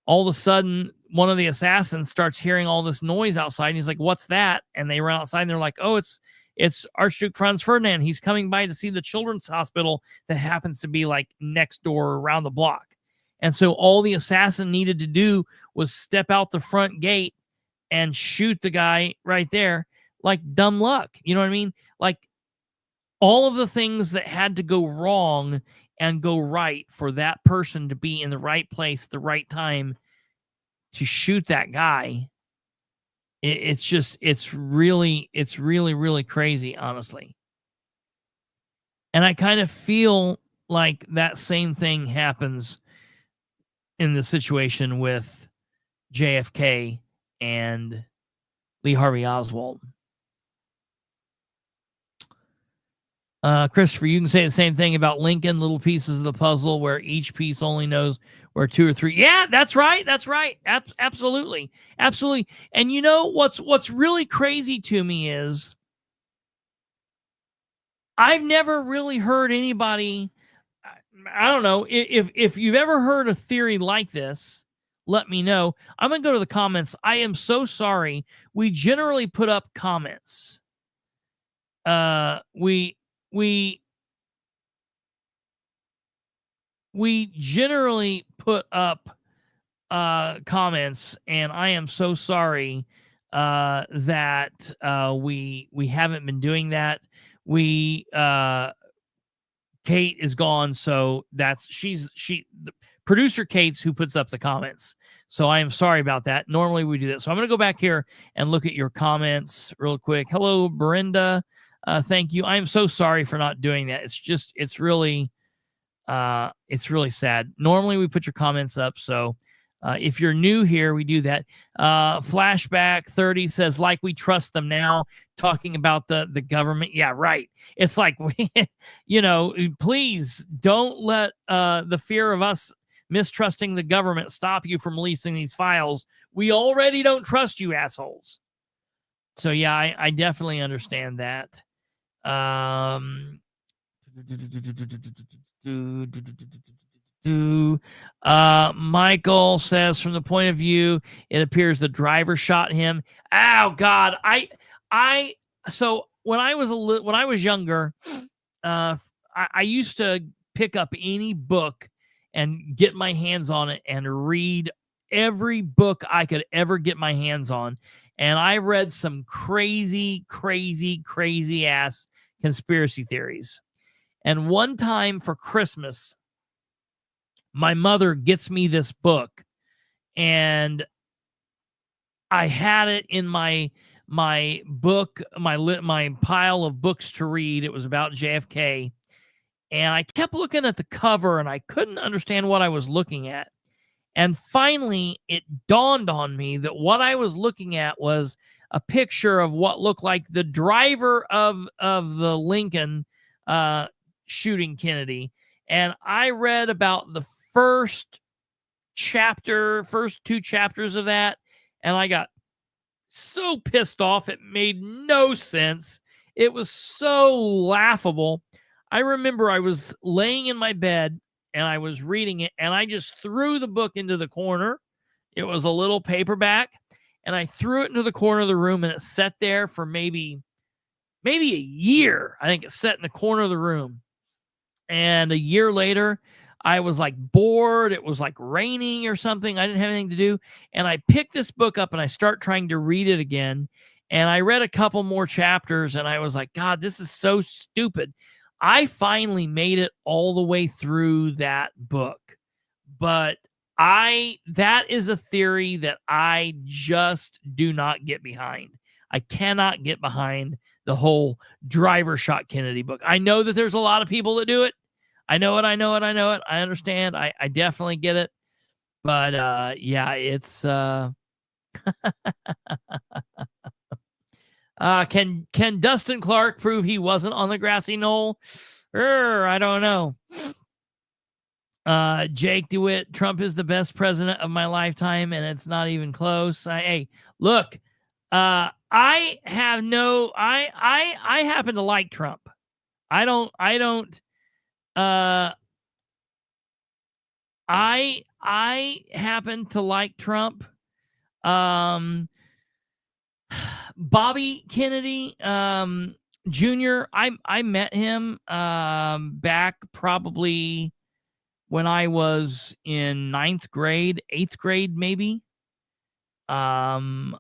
all of a sudden one of the assassins starts hearing all this noise outside, and he's like, what's that? And they run outside and they're like, oh, It's Archduke Franz Ferdinand. He's coming by to see the children's hospital that happens to be like next door around the block. And so all the assassin needed to do was step out the front gate and shoot the guy right there, like dumb luck. You know what I mean? Like all of the things that had to go wrong and go right for that person to be in the right place at the right time to shoot that guy. It's really, really crazy, honestly. And I kind of feel like that same thing happens in the situation with JFK and Lee Harvey Oswald. Christopher, you can say the same thing about Lincoln, little pieces of the puzzle where each piece only knows where 2 or 3. Yeah, that's right. That's right. Absolutely. Absolutely. And you know, what's really crazy to me is I've never really heard anybody, I don't know, if you've ever heard a theory like this, let me know. I'm going to go to the comments. I am so sorry. We generally put up comments. We generally put up comments, and I am so sorry that we haven't been doing that. Kate is gone, so the producer Kate's who puts up the comments. So I am sorry about that. Normally we do that. So I'm going to go back here and look at your comments real quick. Hello, Brenda. Thank you. I'm so sorry for not doing that. It's really sad. Normally we put your comments up. So if you're new here, we do that. Flashback 30 says, like we trust them now, talking about the government. Yeah, right. It's like, please don't let the fear of us mistrusting the government stop you from releasing these files. We already don't trust you, assholes. So yeah, I definitely understand that. Michael says, from the point of view, it appears the driver shot him. Oh God. So when I was younger, I used to pick up any book and get my hands on it and read every book I could ever get my hands on. And I read some crazy ass conspiracy theories. And one time for Christmas, my mother gets me this book, and I had it in my pile of books to read. It was about JFK, and I kept looking at the cover, and I couldn't understand what I was looking at. And finally, it dawned on me that what I was looking at was a picture of what looked like the driver of the Lincoln shooting Kennedy. And I read about the first 2 chapters of that, and I got so pissed off. It made no sense. It was so laughable. I remember I was laying in my bed and I was reading it, and I just threw the book into the corner. It was a little paperback, and I threw it into the corner of the room, and it sat there for maybe a year. I think it sat in the corner of the room. And a year later, I was like bored. It was like raining or something. I didn't have anything to do. And I picked this book up and I start trying to read it again. And I read a couple more chapters and I was like, God, this is so stupid. I finally made it all the way through that book. But that is a theory that I just do not get behind. I cannot get behind the whole driver shot Kennedy book. I know that there's a lot of people that do it. I know it. I understand. I definitely get it. But yeah, it's can Dustin Clark prove he wasn't on the grassy knoll? I don't know. Jake DeWitt, Trump is the best president of my lifetime, and it's not even close. Hey, look, I happen to like Trump. I happen to like Trump. Bobby Kennedy, Junior, I met him back probably when I was in 9th grade, 8th grade, maybe. I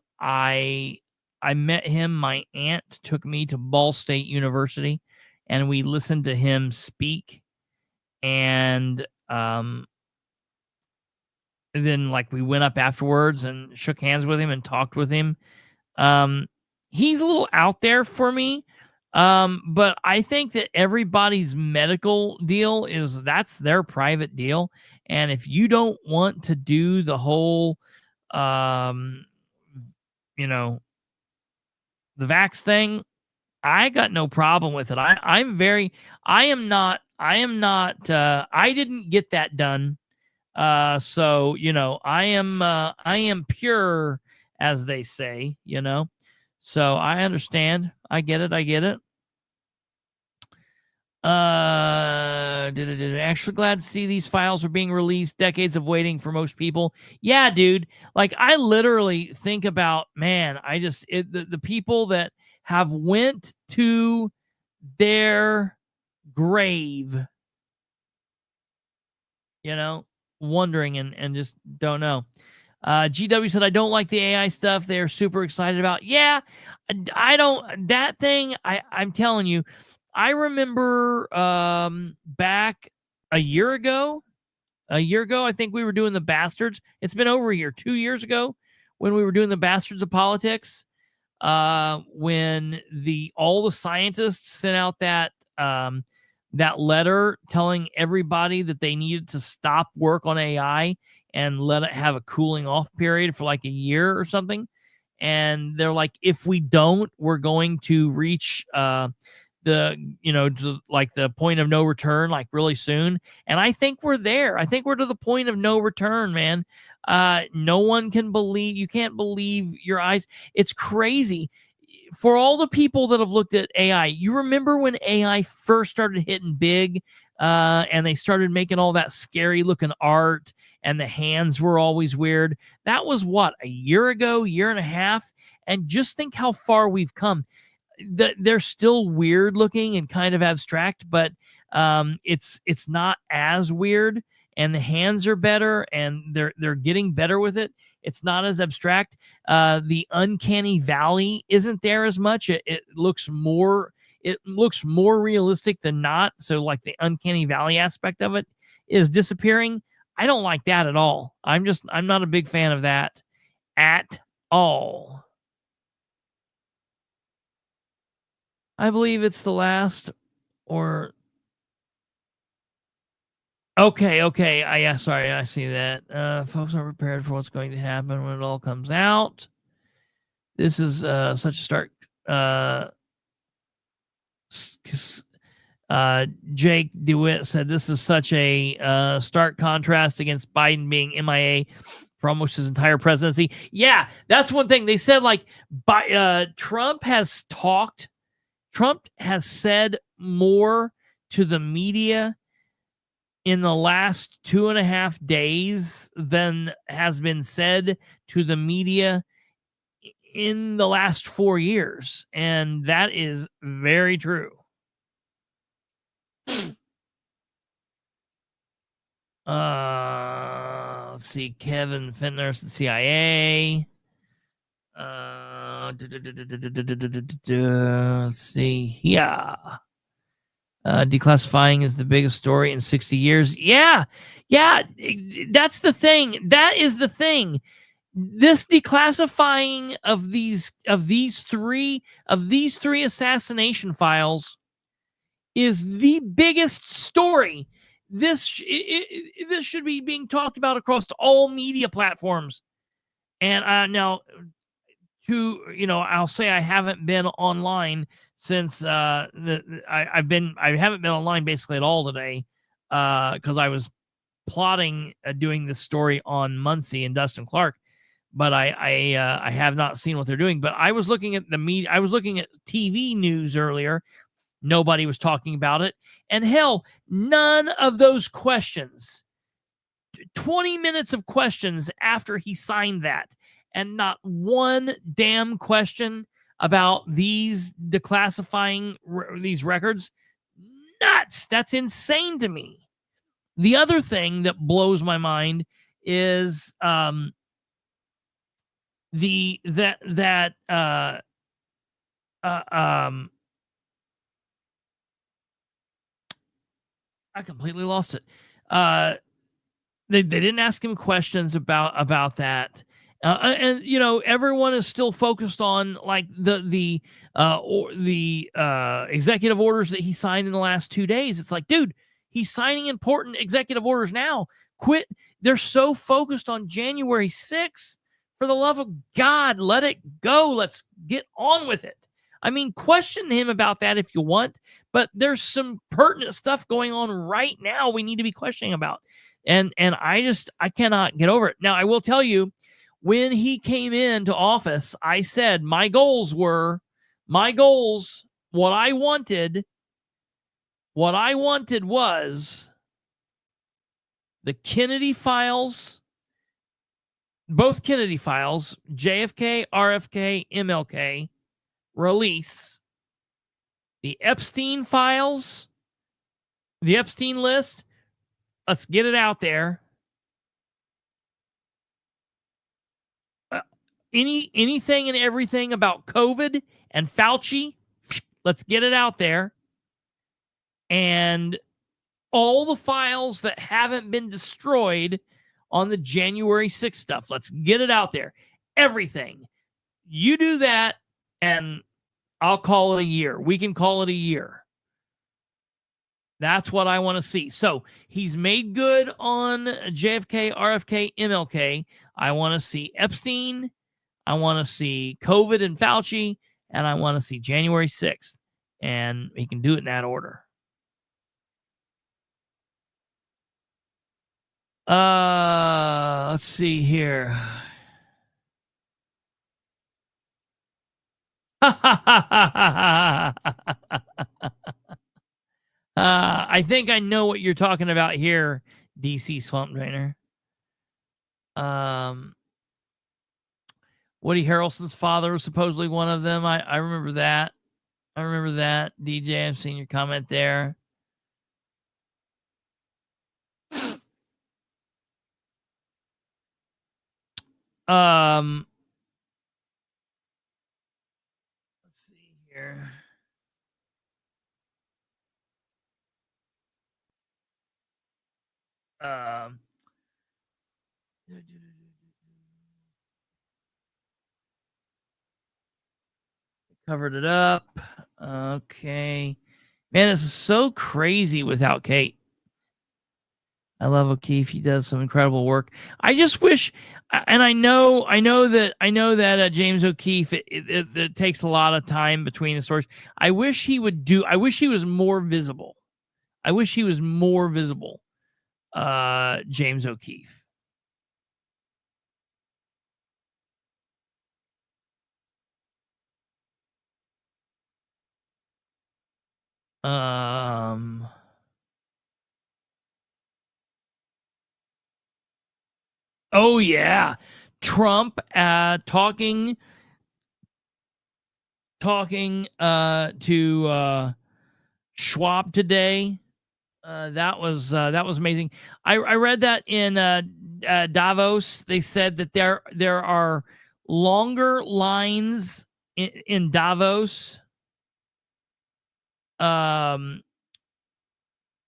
met him. My aunt took me to Ball State University, and we listened to him speak. And then, like, we went up afterwards and shook hands with him and talked with him. He's a little out there for me. But I think that everybody's medical deal that's their private deal. And if you don't want to do the whole, you know, the vax thing, I got no problem with it. I didn't get that done. So, you know, I am pure, as they say, you know. So I understand. I get it. Actually glad to see these files are being released. Decades of waiting for most people. Yeah, dude. Like, I literally think about, man, the people that have went to their grave, you know, wondering and just don't know. GW said, I don't like the AI stuff they're super excited about. Yeah, I don't. That thing, I'm telling you, I remember back a year ago, I think we were doing the Bastards. It's been over a year, 2 years ago, when we were doing the Bastards of Politics, when all the scientists sent out that letter telling everybody that they needed to stop work on AI and let it have a cooling off period for like a year or something. And they're like, if we don't, we're going to reach the point of no return, like, really soon. And I think we're there. I think we're to the point of no return, man. No one can believe, you can't believe your eyes. It's crazy. For all the people that have looked at AI, you remember when AI first started hitting big, and they started making all that scary looking art, and the hands were always weird. That was what, a year ago, year and a half? And just think how far we've come. They're still weird looking and kind of abstract, but it's not as weird, and the hands are better, and they're getting better with it. It's not as abstract. The uncanny valley isn't there as much. It looks more realistic than not. So, like, the uncanny valley aspect of it is disappearing. I don't like that at all. I'm not a big fan of that at all. I believe it's the last, or okay. Sorry, I see that. Folks are prepared for what's going to happen when it all comes out. This is such a stark. Jake DeWitt said this is such a stark contrast against Biden being MIA for almost his entire presidency. Yeah, that's one thing they said. Like, Trump has said more to the media in the last 2.5 days than has been said to the media in the last 4 years. And that is very true. Let's see. Kevin Fentner's the CIA. Let's see. Yeah. Declassifying is the biggest story in 60 years. Yeah. That's the thing. That is the thing. This declassifying of these three assassination files is the biggest story. This should be being talked about across all media platforms. And now, I'll say I haven't been online since I haven't been online basically at all today, because I was plotting doing this story on Muncie and Dustin Clark, but I have not seen what they're doing. But I was looking at the media. I was looking at TV news earlier. Nobody was talking about it, and hell, none of those questions. 20 minutes of questions after he signed that, and not one damn question about these declassifying these records. Nuts. That's insane to me. The other thing that blows my mind is I completely lost it. They didn't ask him questions about that. And you know, everyone is still focused on like the executive orders that he signed in the last 2 days. It's like, dude, he's signing important executive orders now. Quit. They're so focused on January 6th. For the love of God, let it go. Let's get on with it. I mean, question him about that if you want, but there's some pertinent stuff going on right now we need to be questioning about. And I cannot get over it. Now, I will tell you, when he came into office, I said what I wanted was the Kennedy files, both Kennedy files, JFK, RFK, MLK, release, the Epstein files, the Epstein list. Let's get it out there. Anything and everything about COVID and Fauci, let's get it out there. And all the files that haven't been destroyed on the January 6th stuff, let's get it out there. Everything. You do that, and I'll call it a year. We can call it a year. That's what I want to see. So he's made good on JFK, RFK, MLK. I want to see Epstein. I want to see COVID and Fauci. And I want to see January 6th. And he can do it in that order. Let's see here. I think I know what you're talking about here, DC Swamp Drainer. Woody Harrelson's father was supposedly one of them. I remember that. DJ, I've seen your comment there. Let's see here. Covered it up. Okay. Man, this is so crazy without Kate. I love O'Keefe. He does some incredible work. I just wish, and I know that James O'Keefe, it takes a lot of time between the stories. I wish he was more visible. James O'Keefe. Oh yeah, Trump talking to Schwab today. That was amazing. I read that in Davos. They said that there are longer lines in Davos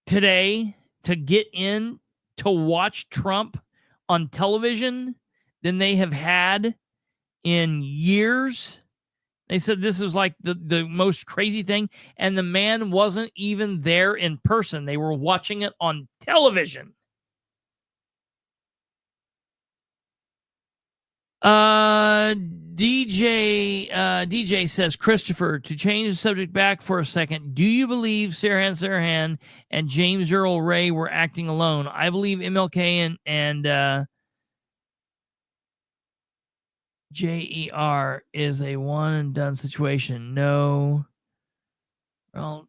today to get in to watch Trump on television than they have had in years. They said this is like the most crazy thing, and the man wasn't even there in person. They were watching it on television. DJ says, Christopher, to change the subject back for a second, do you believe Sirhan and James Earl Ray were acting alone? I believe MLK and JER is a one and done situation. No. Well,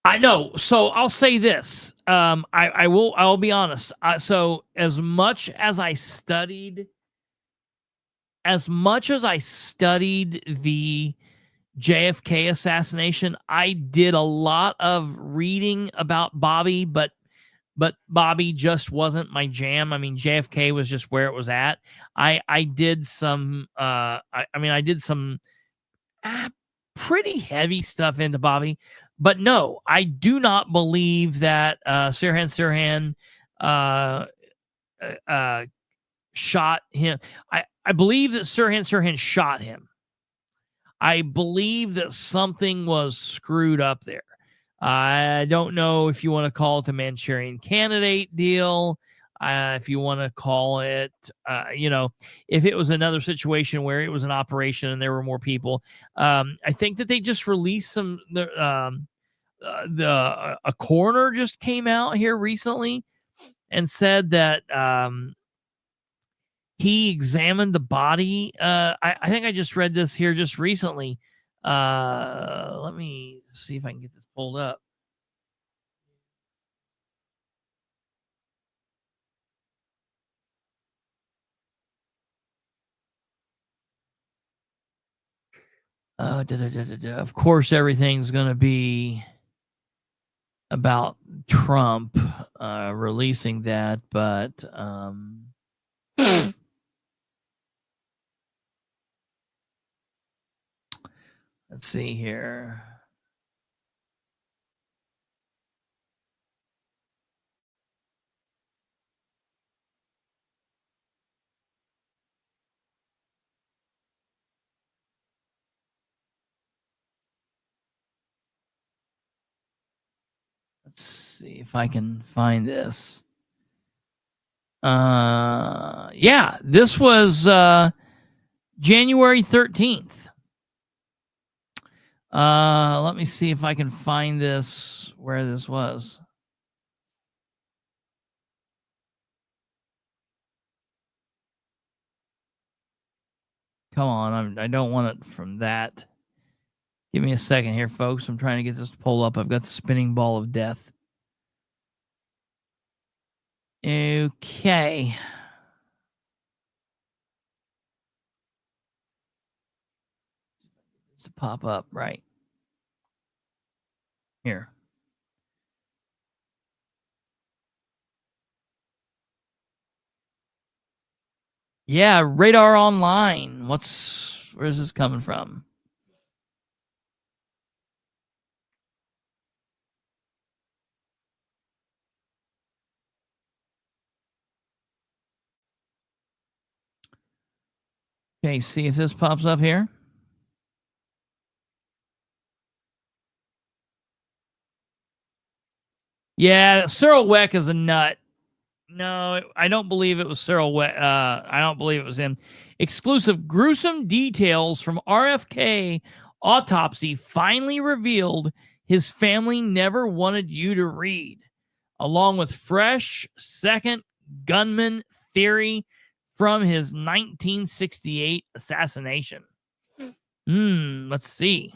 I know. So I'll say this. I'll be honest. So as much as I studied the JFK assassination, I did a lot of reading about Bobby, but Bobby just wasn't my jam. I mean, JFK was just where it was at. I did some I did some pretty heavy stuff into Bobby, but no, I do not believe that Sirhan shot him. I believe that Sirhan shot him. I believe that something was screwed up there. I don't know if you want to call it the Manchurian Candidate deal, if you want to call it, if it was another situation where it was an operation and there were more people. I think that they just released a coroner just came out here recently and said that he examined the body. I think I just read this here just recently. Let me see if I can get this pulled up. Of course, everything's going to be about Trump releasing that, but let's see here. Let's see if I can find this. Yeah, this was January 13th. Let me see if I can find this, where this was. Come on, I don't want it from that. Give me a second here, folks. I'm trying to get this to pull up. I've got the spinning ball of death. Okay. It's to pop up right here. Yeah, Radar Online. Where is this coming from? Okay, see if this pops up here. Yeah, Cyril Weck is a nut. No, I don't believe it was Cyril Weck. I don't believe it was him. Exclusive gruesome details from RFK autopsy finally revealed his family never wanted you to read, along with fresh second gunman theory from his 1968 assassination. Let's see.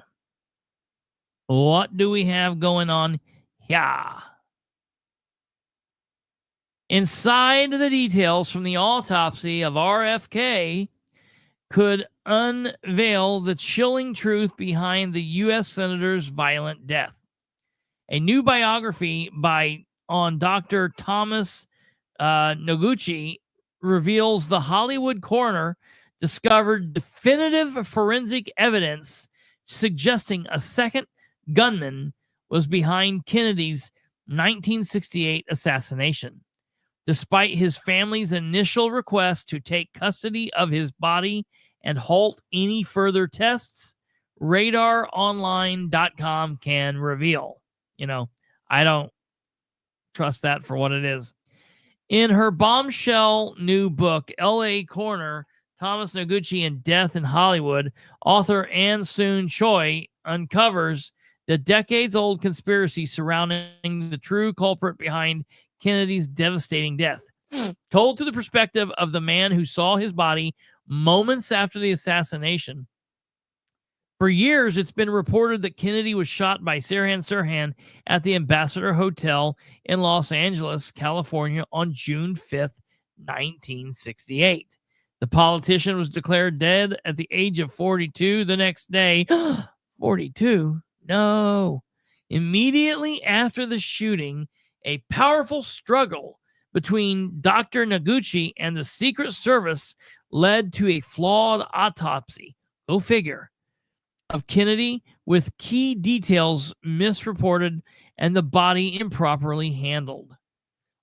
What do we have going on here? Inside the details from the autopsy of RFK could unveil the chilling truth behind the U.S. Senator's violent death. A new biography on Dr. Thomas Noguchi reveals the Hollywood coroner discovered definitive forensic evidence suggesting a second gunman was behind Kennedy's 1968 assassination. Despite his family's initial request to take custody of his body and halt any further tests, RadarOnline.com can reveal. I don't trust that for what it is. In her bombshell new book, L.A. Coroner Thomas Noguchi and Death in Hollywood, author Ann Soon Choi uncovers the decades-old conspiracy surrounding the true culprit behind Kennedy's devastating death, told through the perspective of the man who saw his body moments after the assassination. For years, it's been reported that Kennedy was shot by Sirhan at the Ambassador Hotel in Los Angeles, California on June 5th, 1968. The politician was declared dead at the age of 42 the next day. 42? No. Immediately after the shooting, a powerful struggle between Dr. Noguchi and the Secret Service led to a flawed autopsy. Go figure. Of Kennedy, with key details misreported and the body improperly handled.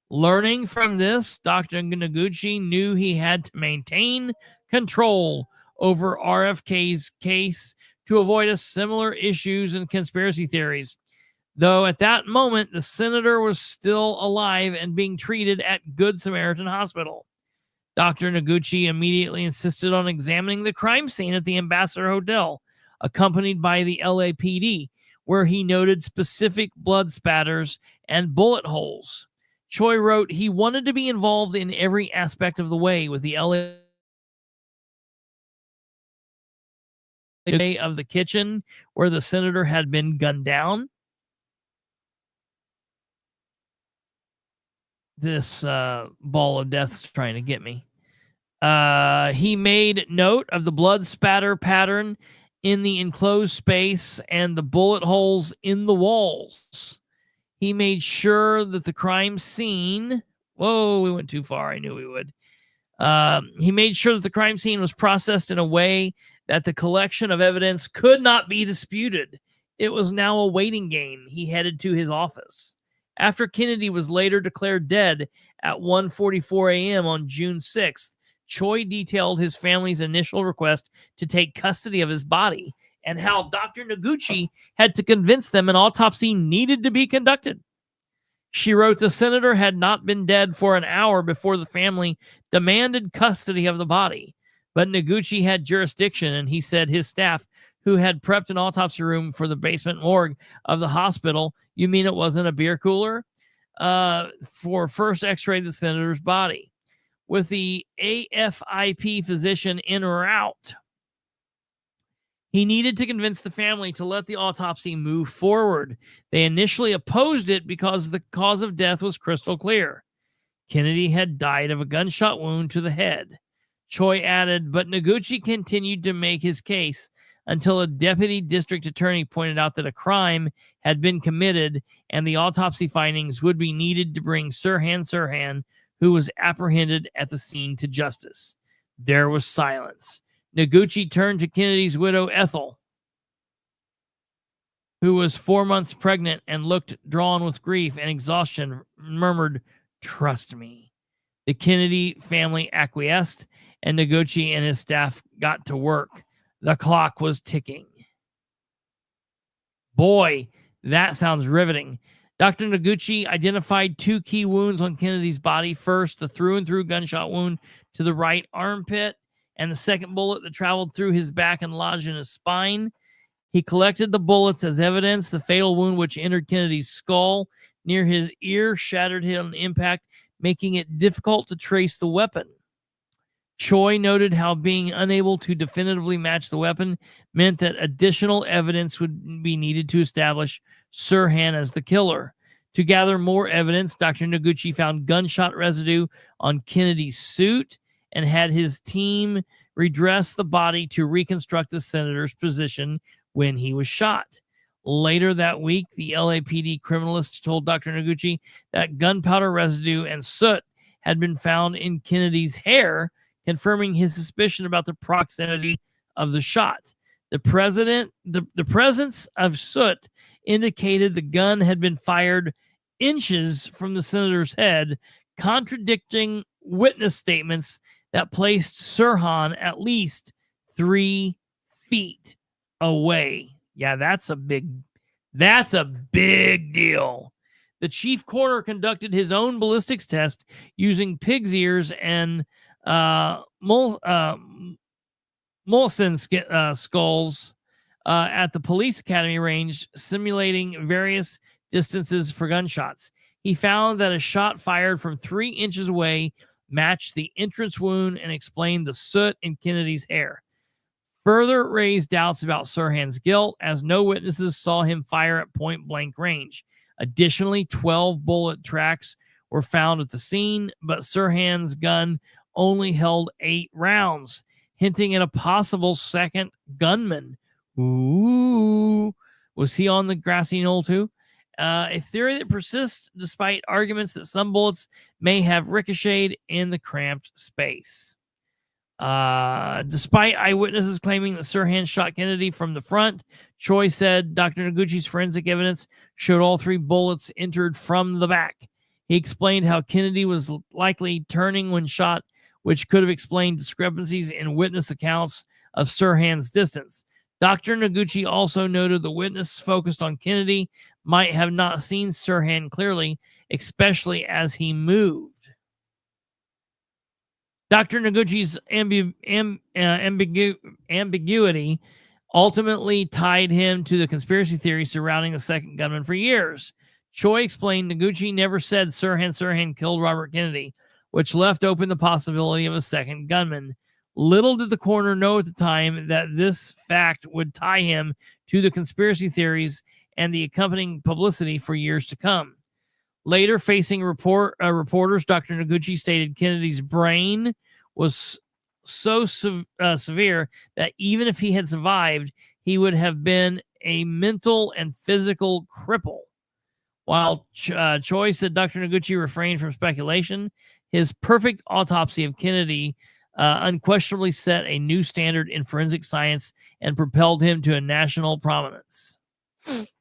Learning from this, Dr. Noguchi knew he had to maintain control over RFK's case to avoid a similar issues and conspiracy theories. Though at that moment, the senator was still alive and being treated at Good Samaritan Hospital. Dr. Noguchi immediately insisted on examining the crime scene at the Ambassador Hotel, accompanied by the LAPD, where he noted specific blood spatters and bullet holes. Choi wrote he wanted to be involved in every aspect of the way with the LA of the kitchen where the senator had been gunned down. This ball of death's trying to get me. He made note of the blood spatter pattern in the enclosed space and the bullet holes in the walls. He made sure that the crime scene... Whoa, we went too far. I knew we would. He made sure that the crime scene was processed in a way that the collection of evidence could not be disputed. It was now a waiting game. He headed to his office. After Kennedy was later declared dead at 1:44 a.m. on June 6th, Choi detailed his family's initial request to take custody of his body and how Dr. Noguchi had to convince them an autopsy needed to be conducted. She wrote the senator had not been dead for an hour before the family demanded custody of the body, but Noguchi had jurisdiction, and he said his staff, who had prepped an autopsy room for the basement morgue of the hospital, you mean it wasn't a beer cooler, for first x-ray the senator's body. With the AFIP physician en route, he needed to convince the family to let the autopsy move forward. They initially opposed it because the cause of death was crystal clear. Kennedy had died of a gunshot wound to the head. Choi added, but Noguchi continued to make his case until a deputy district attorney pointed out that a crime had been committed and the autopsy findings would be needed to bring Sirhan, who was apprehended at the scene, to justice. There was silence. Noguchi turned to Kennedy's widow, Ethel, who was 4 months pregnant and looked drawn with grief and exhaustion, murmured, "Trust me." The Kennedy family acquiesced, and Noguchi and his staff got to work. The clock was ticking. Boy, that sounds riveting. Dr. Noguchi identified 2 key wounds on Kennedy's body. First, the through-and-through gunshot wound to the right armpit, and the second bullet that traveled through his back and lodged in his spine. He collected the bullets as evidence. The fatal wound, which entered Kennedy's skull near his ear, shattered him on impact, making it difficult to trace the weapon. Choi noted how being unable to definitively match the weapon meant that additional evidence would be needed to establish Sirhan as the killer. To gather more evidence, Dr. Noguchi found gunshot residue on Kennedy's suit and had his team redress the body to reconstruct the senator's position when he was shot. Later that week, the LAPD criminalist told Dr. Noguchi that gunpowder residue and soot had been found in Kennedy's hair, confirming his suspicion about the proximity of the shot. The presence of soot indicated the gun had been fired inches from the senator's head, contradicting witness statements that placed Sirhan at least 3 feet away. Yeah, that's a big deal. The chief coroner conducted his own ballistics test using pig's ears and Molson skulls at the police academy range, simulating various distances for gunshots. He found that a shot fired from 3 inches away matched the entrance wound and explained the soot in Kennedy's hair. further raised doubts about Sirhan's guilt, as no witnesses saw him fire at point-blank range. Additionally, 12 bullet tracks were found at the scene, but Sirhan's gun only held 8 rounds, hinting at a possible second gunman. Ooh, was he on the grassy knoll too? A theory that persists despite arguments that some bullets may have ricocheted in the cramped space. Despite eyewitnesses claiming that Sirhan shot Kennedy from the front, Choi said Dr. Noguchi's forensic evidence showed all 3 bullets entered from the back. He explained how Kennedy was likely turning when shot, which could have explained discrepancies in witness accounts of Sirhan's distance. Dr. Noguchi also noted the witness focused on Kennedy might have not seen Sirhan clearly, especially as he moved. Dr. Noguchi's ambiguity ultimately tied him to the conspiracy theory surrounding the second gunman for years. Choi explained Noguchi never said Sirhan killed Robert Kennedy, which left open the possibility of a second gunman. Little did the coroner know at the time that this fact would tie him to the conspiracy theories and the accompanying publicity for years to come. Later, facing reporters, Dr. Noguchi stated Kennedy's brain was so severe that even if he had survived, he would have been a mental and physical cripple. While Choi said Dr. Noguchi refrained from speculation, his perfect autopsy of Kennedy unquestionably set a new standard in forensic science and propelled him to a national prominence.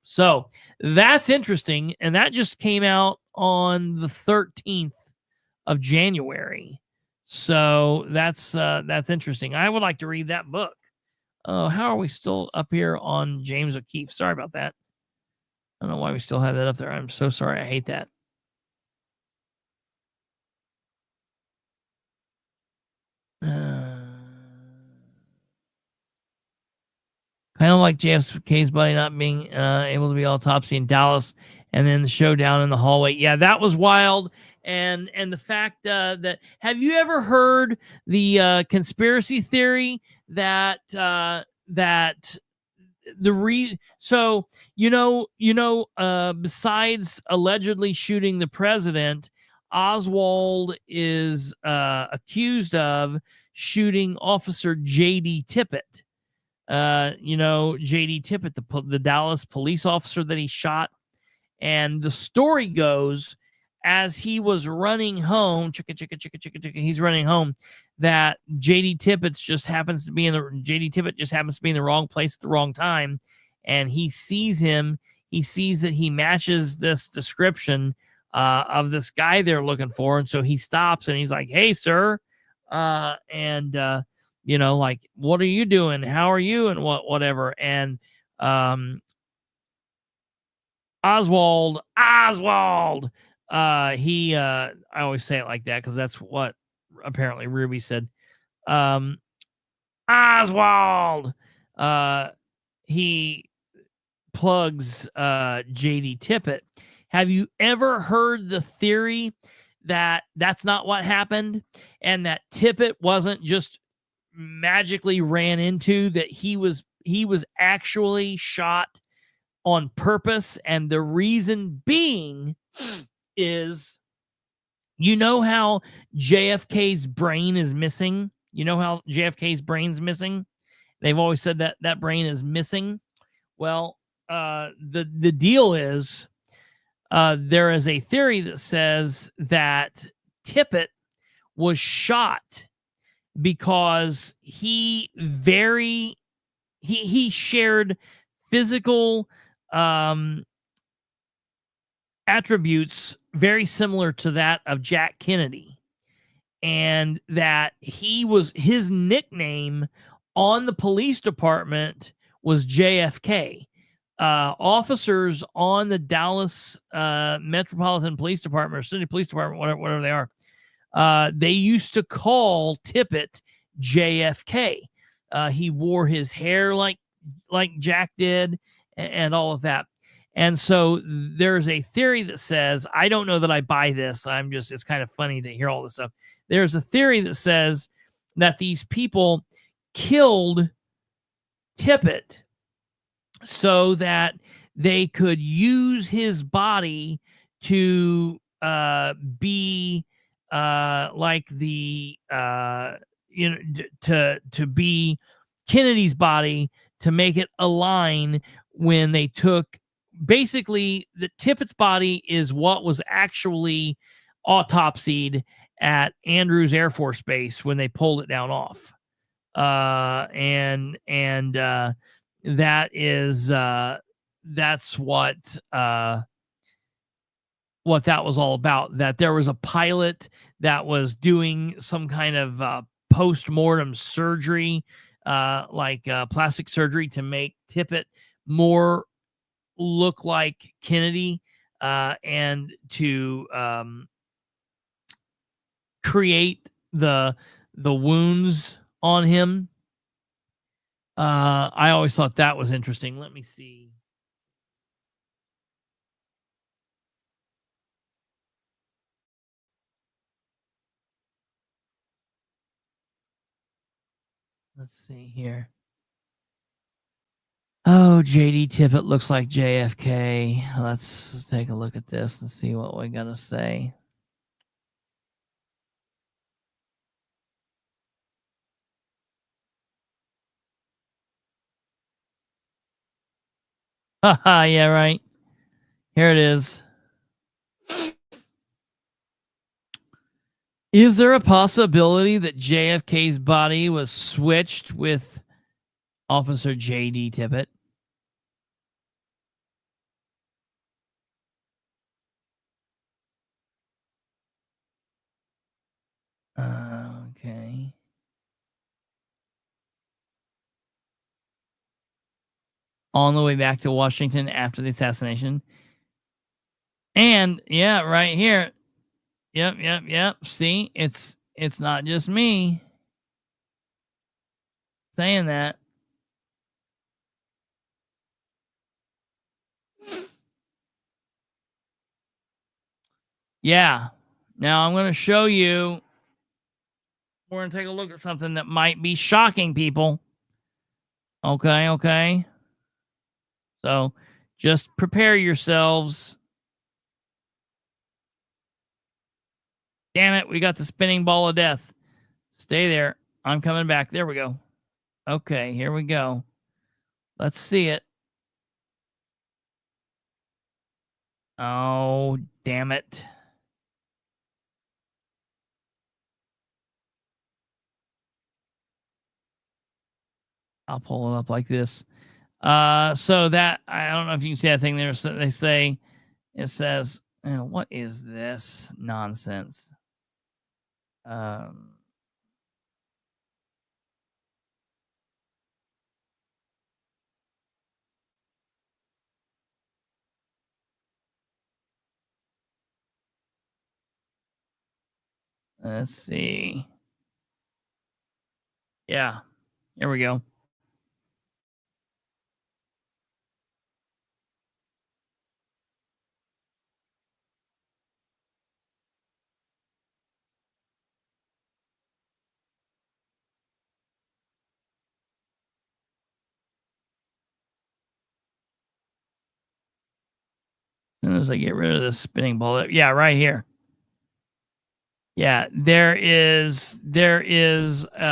So that's interesting, and that just came out on the 13th of January. So that's interesting. I would like to read that book. Oh, how are we still up here on James O'Keefe? Sorry about that. I don't know why we still have that up there. I'm so sorry. I hate that. Kind of like JFK's buddy not being able to be autopsy in Dallas, and then the showdown in the hallway. Yeah, that was wild. And the fact that, have you ever heard the conspiracy theory that besides allegedly shooting the president, Oswald is accused of shooting Officer J.D. Tippit. J.D. Tippit, the Dallas police officer that he shot. And the story goes, as he was running home, he's running home, that J.D. Tippit just happens to be in the wrong place at the wrong time, and he sees him. He sees that he matches this description of this guy they're looking for, and so he stops and he's like, "Hey, sir," like, "What are you doing? How are you?" and whatever. And Oswald. I always say it like that because that's what apparently Ruby said. Oswald. He plugs J.D. Tippit. Have you ever heard the theory that that's not what happened, and that Tippit wasn't just magically ran into, that he was actually shot on purpose? And the reason being is, how JFK's brain is missing? JFK's brain's missing? They've always said that brain is missing. Well, the deal is, there is a theory that says that Tippit was shot because he shared physical attributes very similar to that of Jack Kennedy, and that his nickname on the police department was JFK. Officers on the Dallas Metropolitan Police Department or City Police Department, whatever they are, they used to call Tippit JFK. He wore his hair like Jack did, and all of that. And so there's a theory that says, I don't know that I buy this. It's kind of funny to hear all this stuff. There's a theory that says that these people killed Tippit so that they could use his body to be like the to be Kennedy's body, to make it align when they took, basically the Tippett's body is what was actually autopsied at Andrews Air Force Base when they pulled it down off. And that is that's what that was all about. That there was a pilot that was doing some kind of post-mortem surgery, like plastic surgery, to make Tippit more look like Kennedy, and to create the wounds on him. I always thought that was interesting. Let me see. Let's see here. Oh, JD Tippit looks like JFK. Let's take a look at this and see what we got to say. Haha, yeah, right. Here it is. Is there a possibility that JFK's body was switched with Officer JD Tippit? Okay. On the way back to Washington after the assassination. And yeah, right here. Yep. See, it's not just me saying that. Yeah. Now I'm going to show you. We're going to take a look at something that might be shocking people. Okay. So just prepare yourselves. Damn it, we got the spinning ball of death. Stay there. I'm coming back. There we go. Okay, here we go. Let's see it. Oh, damn it. I'll pull it up like this. So that, I don't know if you can see that thing there. So they say, it says, what is this nonsense? Let's see. Yeah, here we go. As soon as I get rid of this spinning ball, yeah, right here. Yeah, there is give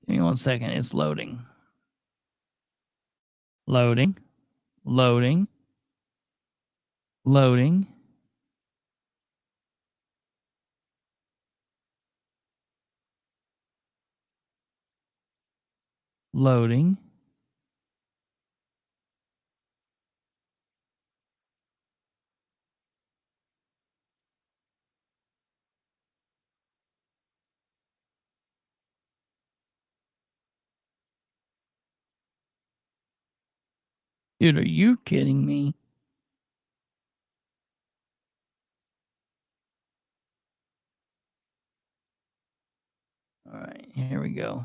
me 1 second. It's loading. Loading. Loading. Loading. Loading. Dude, are you kidding me? Here we go.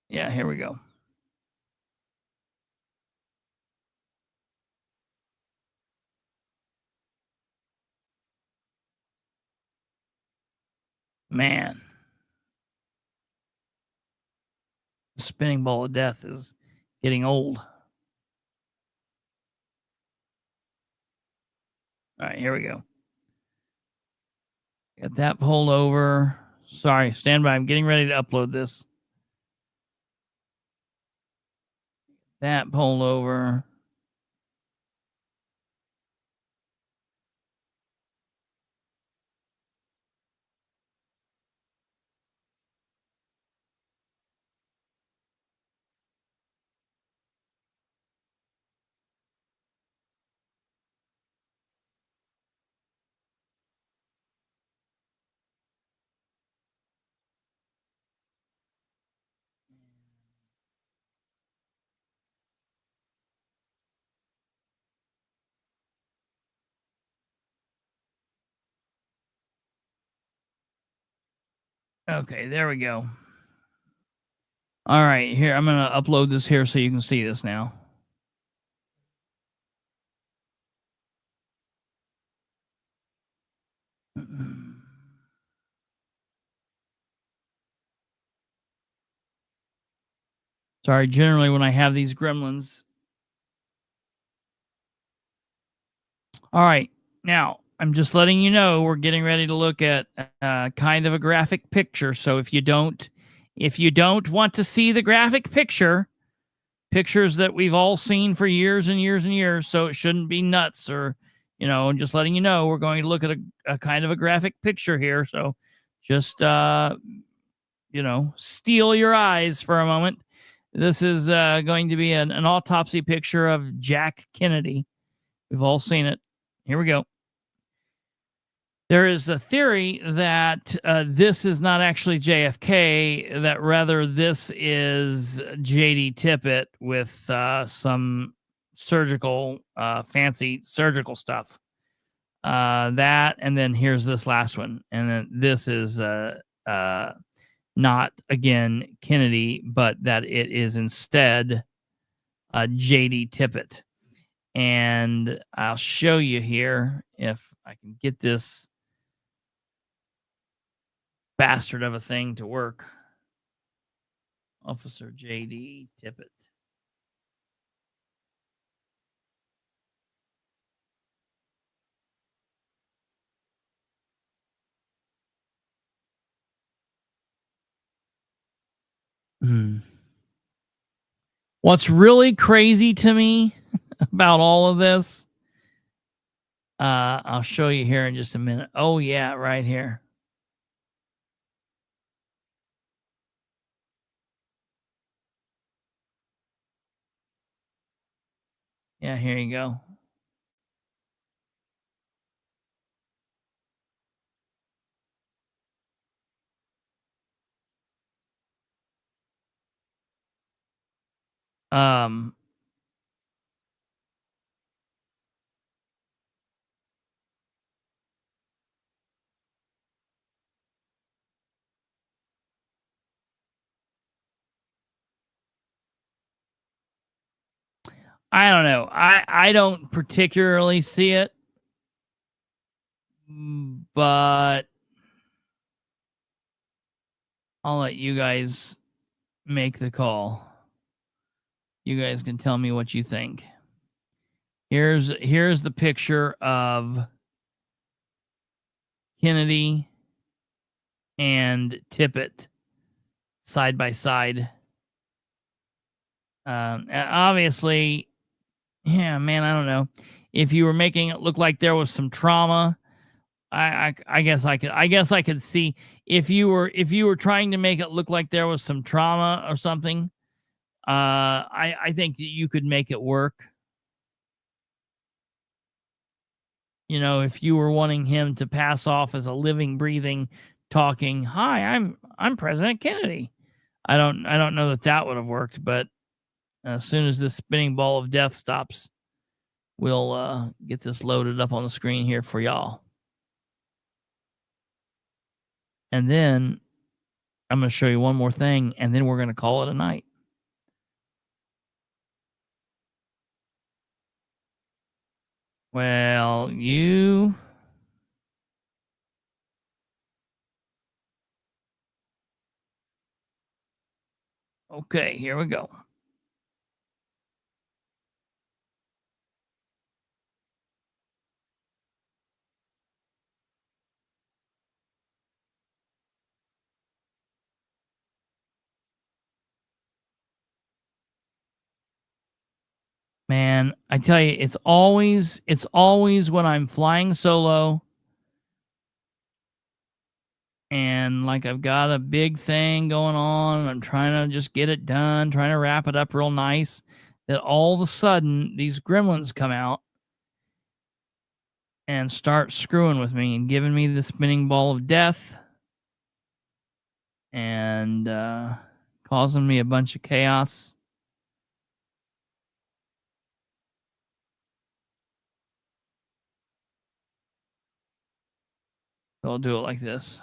Yeah, here we go. Man. The spinning ball of death is getting old. All right, here we go. Get that pulled over. Sorry, stand by. I'm getting ready to upload this. That pulled over. Okay, there we go. All right, here, I'm going to upload this here so you can see this now. Sorry, generally when I have these gremlins. All right, now I'm just letting you know we're getting ready to look at kind of a graphic picture. So if you don't want to see the graphic picture, pictures that we've all seen for years and years and years, so it shouldn't be nuts or, and just letting you know we're going to look at a kind of a graphic picture here. So just, steel your eyes for a moment. This is going to be an autopsy picture of Jack Kennedy. We've all seen it. Here we go. There is a theory that this is not actually JFK, that rather this is J.D. Tippit with some surgical, fancy surgical stuff. That, and then here's this last one. And then this is not, again, Kennedy, but that it is instead J.D. Tippit. And I'll show you here if I can get this bastard of a thing to work. Officer J.D. Tippit. What's really crazy to me about all of this, I'll show you here in just a minute. Oh, yeah, right here. Yeah, here you go. I don't know. I don't particularly see it, but I'll let you guys make the call. You guys can tell me what you think. Here's the picture of Kennedy and Tippit side by side. Obviously, yeah, man, I don't know. If you were making it look like there was some trauma, I guess I could see if you were trying to make it look like there was some trauma or something. I think that you could make it work. If you were wanting him to pass off as a living, breathing, talking, "Hi, I'm President Kennedy." I don't know that would have worked, but as soon as this spinning ball of death stops, we'll get this loaded up on the screen here for y'all. And then I'm going to show you one more thing, and then we're going to call it a night. Well, you... Okay, here we go. Man, I tell you, it's always when I'm flying solo and like I've got a big thing going on and I'm trying to just get it done, trying to wrap it up real nice, that all of a sudden these gremlins come out and start screwing with me and giving me the spinning ball of death and causing me a bunch of chaos. So I'll do it like this.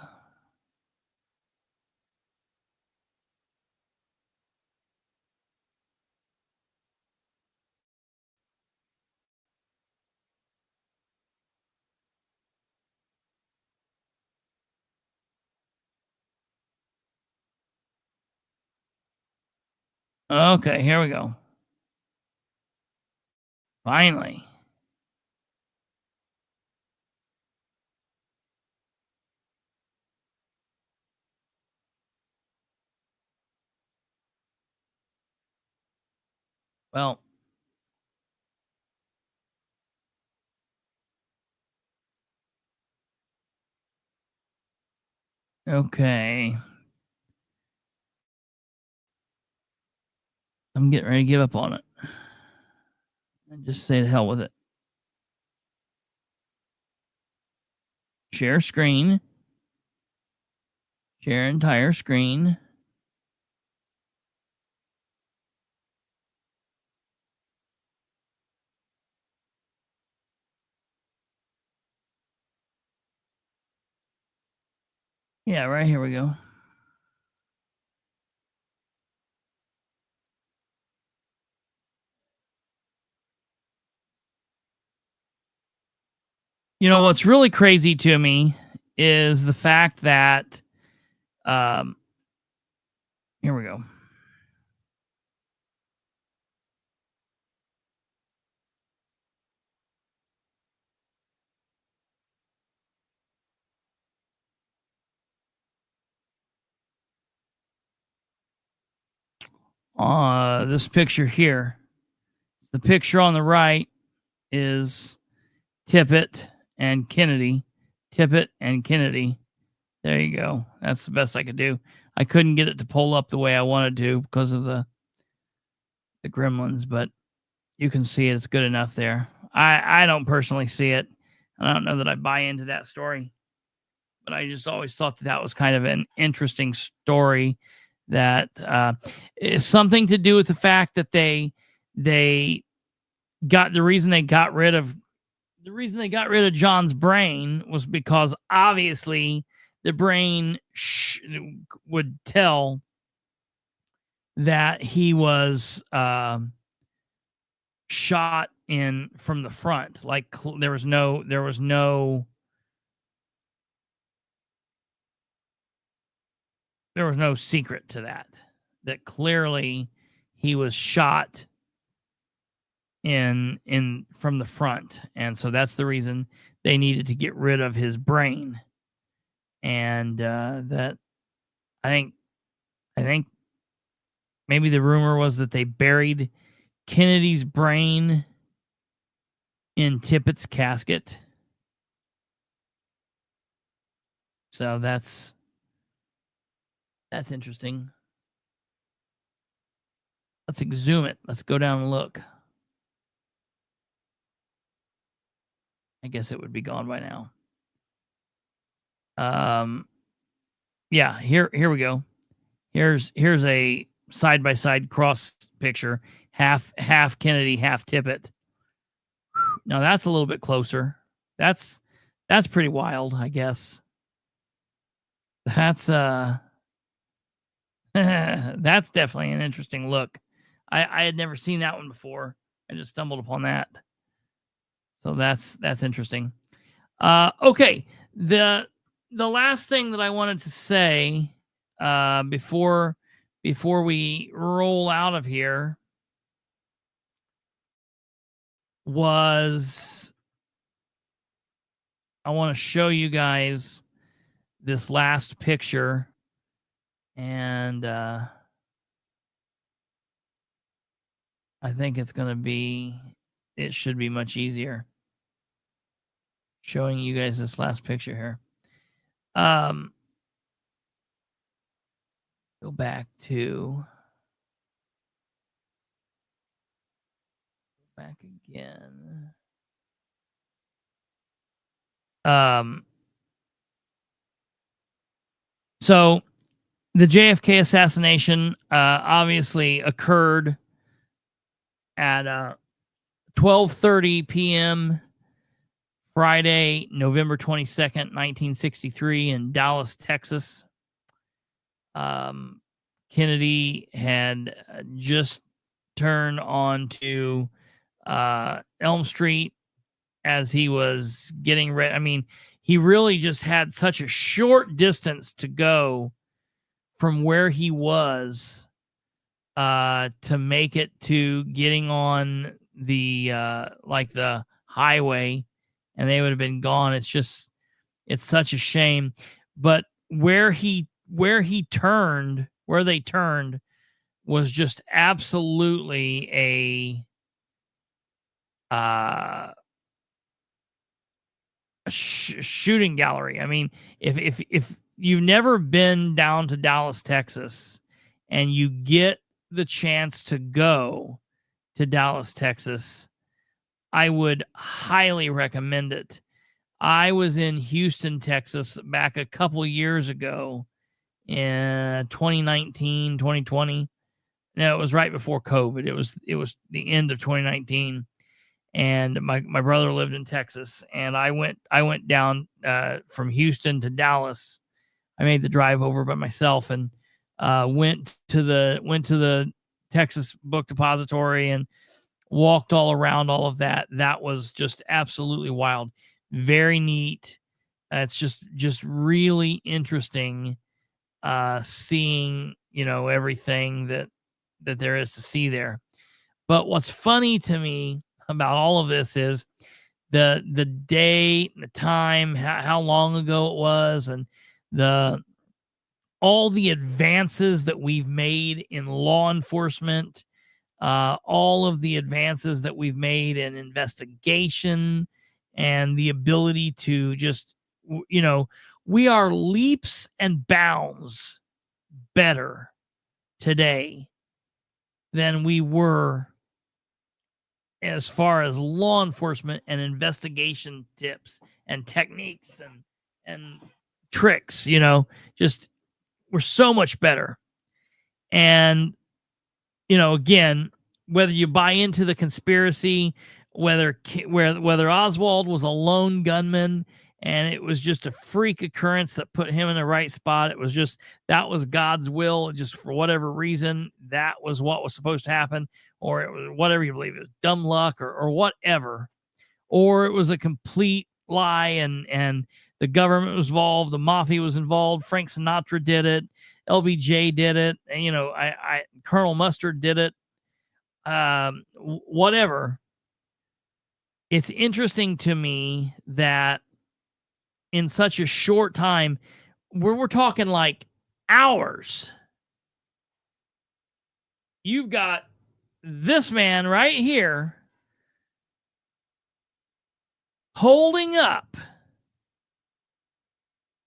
Okay, here we go. Finally. Well, okay. I'm getting ready to give up on it. And just say to hell with it. Share screen. Share entire screen. Yeah, right here we go. You know, what's really crazy to me is the fact that, here we go. This picture here, the picture on the right is Tippit and Kennedy. Tippit and Kennedy. There you go. That's the best I could do. I couldn't get it to pull up the way I wanted to because of the gremlins, but you can see it. It's good enough there. I don't personally see it. I don't know that I buy into that story, but I just always thought that was kind of an interesting story that is something to do with the fact that they got the reason they got rid of John's brain was because obviously the brain would tell that he was shot in from the front. Like there was no secret to that. That clearly he was shot in from the front, and so that's the reason they needed to get rid of his brain. And that I think maybe the rumor was that they buried Kennedy's brain in Tippit's casket. So that's interesting. Let's exhume it. Let's go down and look. I guess it would be gone by now. Yeah, here we go. Here's a side-by-side cross picture. Half Kennedy, half Tippit. Now that's a little bit closer. That's pretty wild, I guess. That's that's definitely an interesting look. I had never seen that one before. I just stumbled upon that. So that's interesting. Okay. The last thing that I wanted to say before we roll out of here was I want to show you guys this last picture, and I think it should be much easier showing you guys this last picture here. Go back again. So the JFK assassination obviously occurred at 12:30 p.m. Friday, November 22nd, 1963 in Dallas, Texas. Kennedy had just turned onto Elm Street as he was getting ready. I mean, he really just had such a short distance to go from where he was to make it to getting on the the highway, and they would have been gone. It's such a shame. But where they turned was just absolutely a shooting gallery. I mean, if you've never been down to Dallas, Texas, and you get the chance to go to Dallas, Texas, I would highly recommend it. I was in Houston, Texas back a couple years ago in 2019, 2020. No, it was right before COVID. It was the end of 2019. And my brother lived in Texas, and I went down from Houston to Dallas. I made the drive over by myself, and went to the Texas Book Depository and walked all around all of that. That was just absolutely wild. Very neat. It's just really interesting seeing, everything that there is to see there. But what's funny to me about all of this is the date, the time, how long ago it was, and all the advances that we've made in law enforcement, all of the advances that we've made in investigation, and the ability to just, we are leaps and bounds better today than we were as far as law enforcement and investigation tips and techniques and tricks. Just we're so much better. And again, whether you buy into the conspiracy, whether Oswald was a lone gunman and it was just a freak occurrence that put him in the right spot, that was God's will, just for whatever reason, that was what was supposed to happen, or it was whatever you believe, it was dumb luck or whatever, or it was a complete lie and the government was involved, the mafia was involved, Frank Sinatra did it, LBJ did it, and Colonel Mustard did it, whatever. It's interesting to me that in such a short time, we're talking like hours, you've got this man right here holding up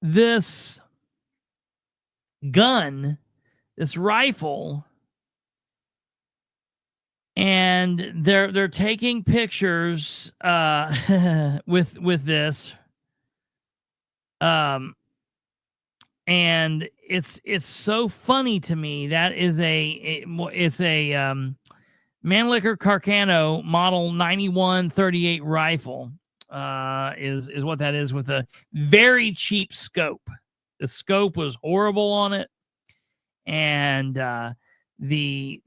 this gun, this rifle, and they're taking pictures with this, and it's so funny to me. That is Mannlicher Carcano Model 9138 rifle is what that is, with a very cheap scope. The scope was horrible on it, and the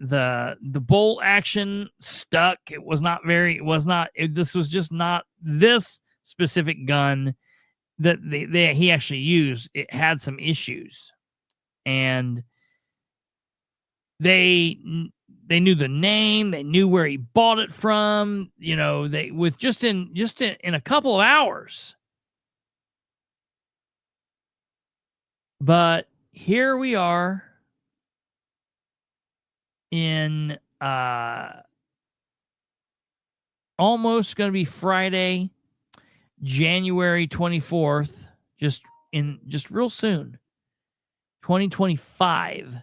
bolt action stuck. It was not very. It was not. This was just not this specific gun that he actually used. It had some issues, and they knew the name, they knew where he bought it from, they with just in a couple of hours. But here we are in almost going to be Friday, January 24th, just real soon, 2025,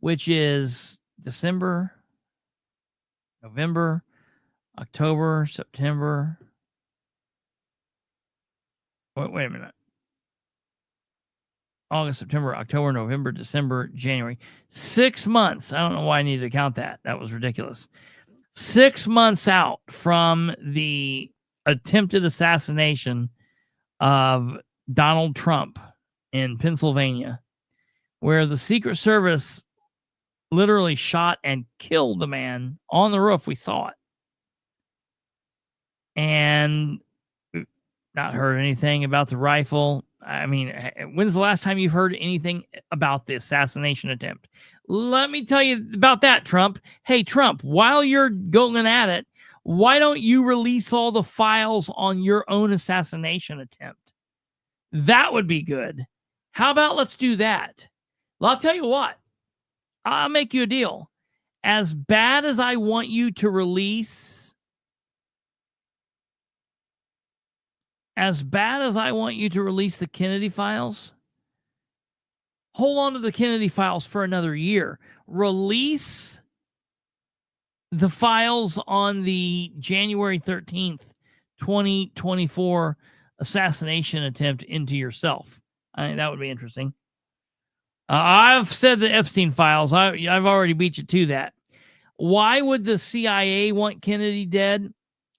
which is December, November, October, September. Wait a minute. August, September, October, November, December, January. 6 months. I don't know why I needed to count that. That was ridiculous. 6 months out from the attempted assassination of Donald Trump in Pennsylvania, where the Secret Service literally shot and killed the man on the roof. We saw it. And not heard anything about the rifle. I mean, when's the last time you've heard anything about the assassination attempt? Let me tell you about that, Trump. Hey, Trump, while you're going at it, why don't you release all the files on your own assassination attempt? That would be good. How about let's do that? Well, I'll tell you what. I'll make you a deal. As bad as I want you to release, the Kennedy files, hold on to the Kennedy files for another year. Release the files on the January 13th, 2024 assassination attempt into yourself. I think that would be interesting. I've said the Epstein files. I've already beat you to that. Why would the CIA want Kennedy dead?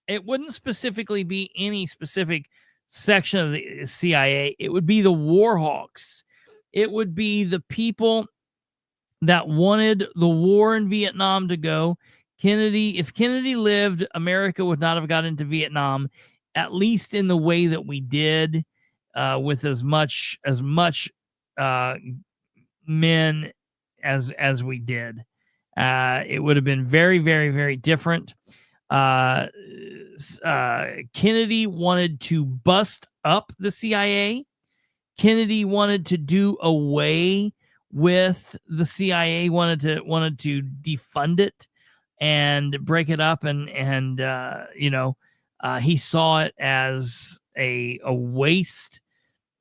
It wouldn't specifically be any specific section of the CIA. It would be the war hawks. It would be the people that wanted the war in Vietnam to go. If Kennedy lived, America would not have got into Vietnam, at least in the way that we did, with as much men as we did. It would have been very, very, very different. Kennedy wanted to bust up the CIA. Kennedy wanted to do away with the CIA, wanted to defund it and break it up, and he saw it as a waste,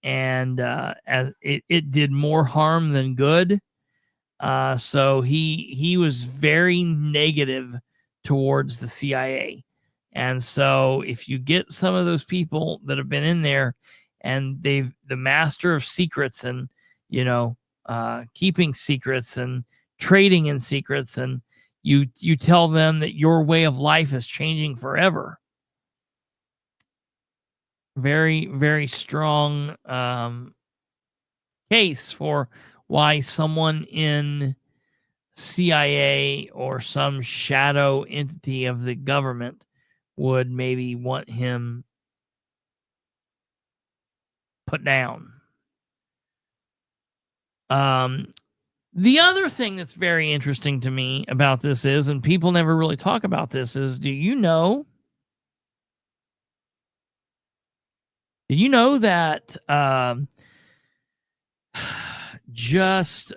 and as it did more harm than good. So he was very negative towards the CIA. And so if you get some of those people that have been in there and the master of secrets and, keeping secrets and trading in secrets, and you tell them that your way of life is changing forever. Very, very strong case for why someone in CIA or some shadow entity of the government would maybe want him put down. The other thing that's very interesting to me about this is, and people never really talk about this, is do you know that just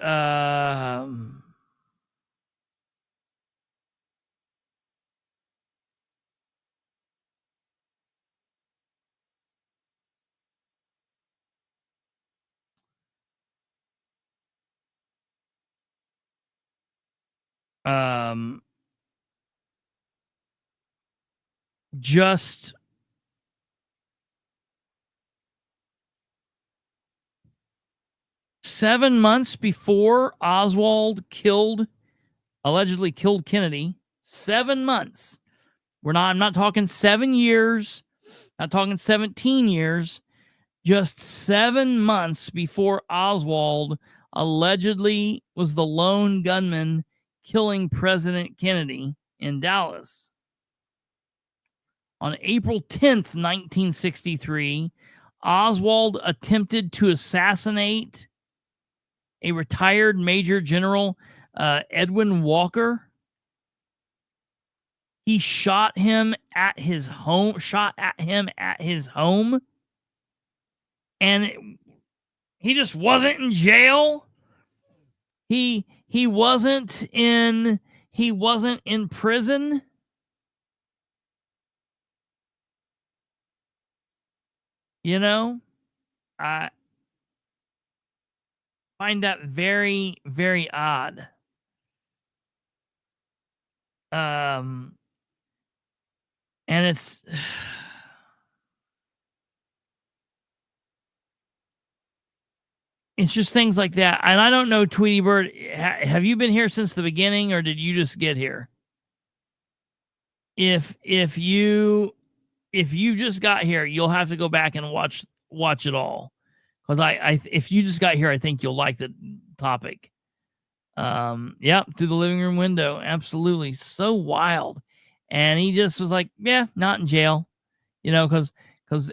just 7 months before Oswald allegedly killed Kennedy, 7 months. I'm not talking 7 years, not talking 17 years, just 7 months before Oswald allegedly was the lone gunman killing President Kennedy in Dallas. On April 10th, 1963, Oswald attempted to assassinate a retired Major General Edwin Walker. He shot him at his home, and he just wasn't in jail. He wasn't in prison. You know, I find that very, very odd. And it's just things like that. And I don't know, Tweety Bird, have you been here since the beginning, or did you just get here? If you just got here, you'll have to go back and watch it all, because if you just got here, I think you'll like the topic. Yeah, through the living room window, absolutely, so wild. And he just was like, yeah, not in jail, you know, because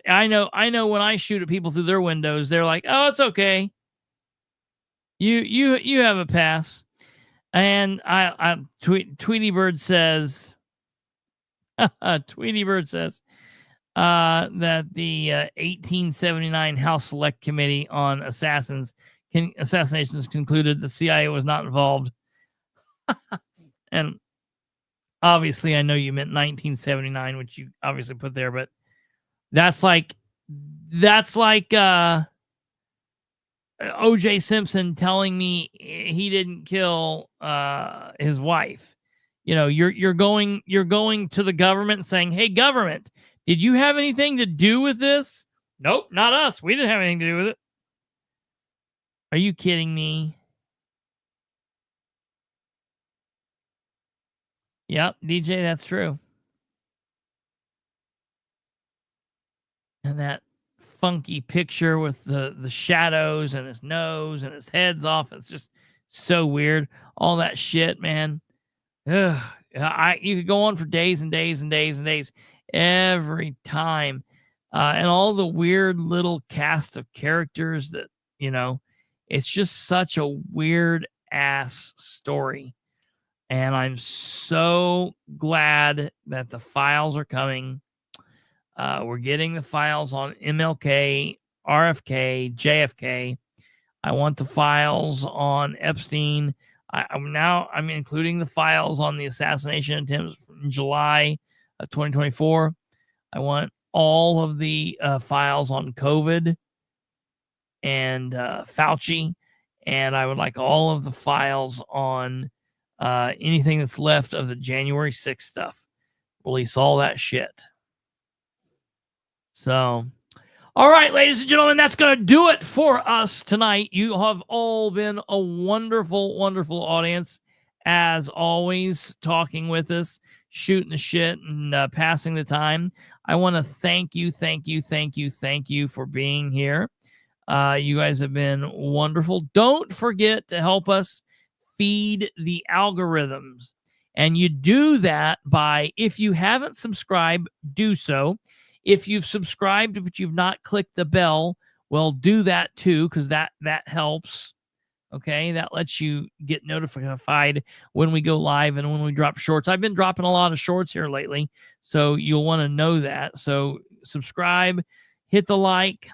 I know when I shoot at people through their windows, they're like, oh, it's okay, you have a pass. And Tweety Bird says Tweety Bird says that the 1879 House Select Committee on Assassinations concluded the CIA was not involved. And obviously, I know you meant 1979, which you obviously put there, but that's like O.J. Simpson telling me he didn't kill his wife. You know, you're going to the government and saying, "Hey, government, did you have anything to do with this?" Nope, not us. We didn't have anything to do with it. Are you kidding me? Yep, DJ, that's true. And that funky picture with the shadows and his nose and his head's off. It's just so weird. All that shit, man. Ugh. You could go on for days and days and days and days every time. And all the weird little cast of characters that, you know, it's just such a weird ass story. And I'm so glad that the files are coming. We're getting the files on MLK, RFK, JFK. I want the files on Epstein. I'm including the files on the assassination attempts from July of 2024. I want all of the files on COVID and Fauci. And I would like all of the files on anything that's left of the January 6th stuff. Release all that shit. So, all right, ladies and gentlemen, that's going to do it for us tonight. You have all been a wonderful, wonderful audience, as always, talking with us, shooting the shit, and passing the time. I want to thank you for being here. You guys have been wonderful. Don't forget to help us feed the algorithms. And you do that by, if you haven't subscribed, do so. If you've subscribed but you've not clicked the bell, well, do that too, because that helps. Okay, that lets you get notified when we go live and when we drop shorts. I've been dropping a lot of shorts here lately, so you'll want to know that. So subscribe, hit the like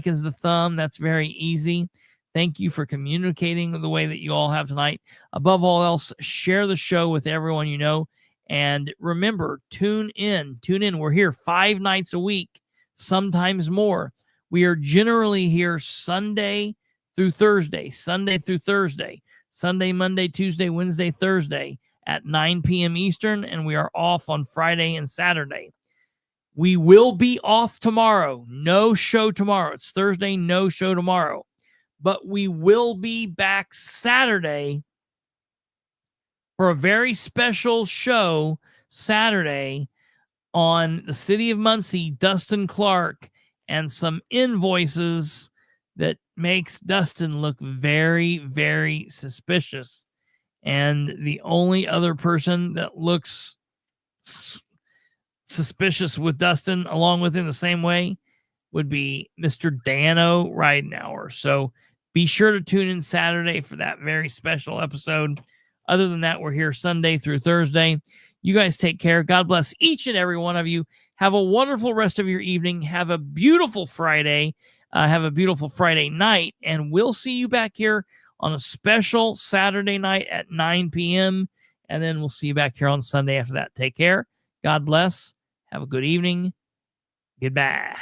is the thumb. That's very easy. Thank you for communicating the way that you all have tonight. Above all else, share the show with everyone you know. And remember, tune in. We're here 5 nights a week, sometimes more. We are generally here Sunday through Thursday, Sunday, Monday, Tuesday, Wednesday, Thursday at 9 p.m. Eastern, and we are off on Friday and Saturday. We will be off tomorrow. No show tomorrow. It's Thursday, no show tomorrow. But we will be back Saturday for a very special show Saturday on the City of Muncie, Dustin Clark, and some invoices that makes Dustin look very, very suspicious. And the only other person that looks suspicious with Dustin, along with him the same way, would be Mr. Dano Ridenhour. So be sure to tune in Saturday for that very special episode. Other than that, we're here Sunday through Thursday. You guys take care. God bless each and every one of you. Have a wonderful rest of your evening. Have a beautiful Friday. Have a beautiful Friday night. And we'll see you back here on a special Saturday night at 9 p.m. And then we'll see you back here on Sunday after that. Take care. God bless. Have a good evening. Goodbye.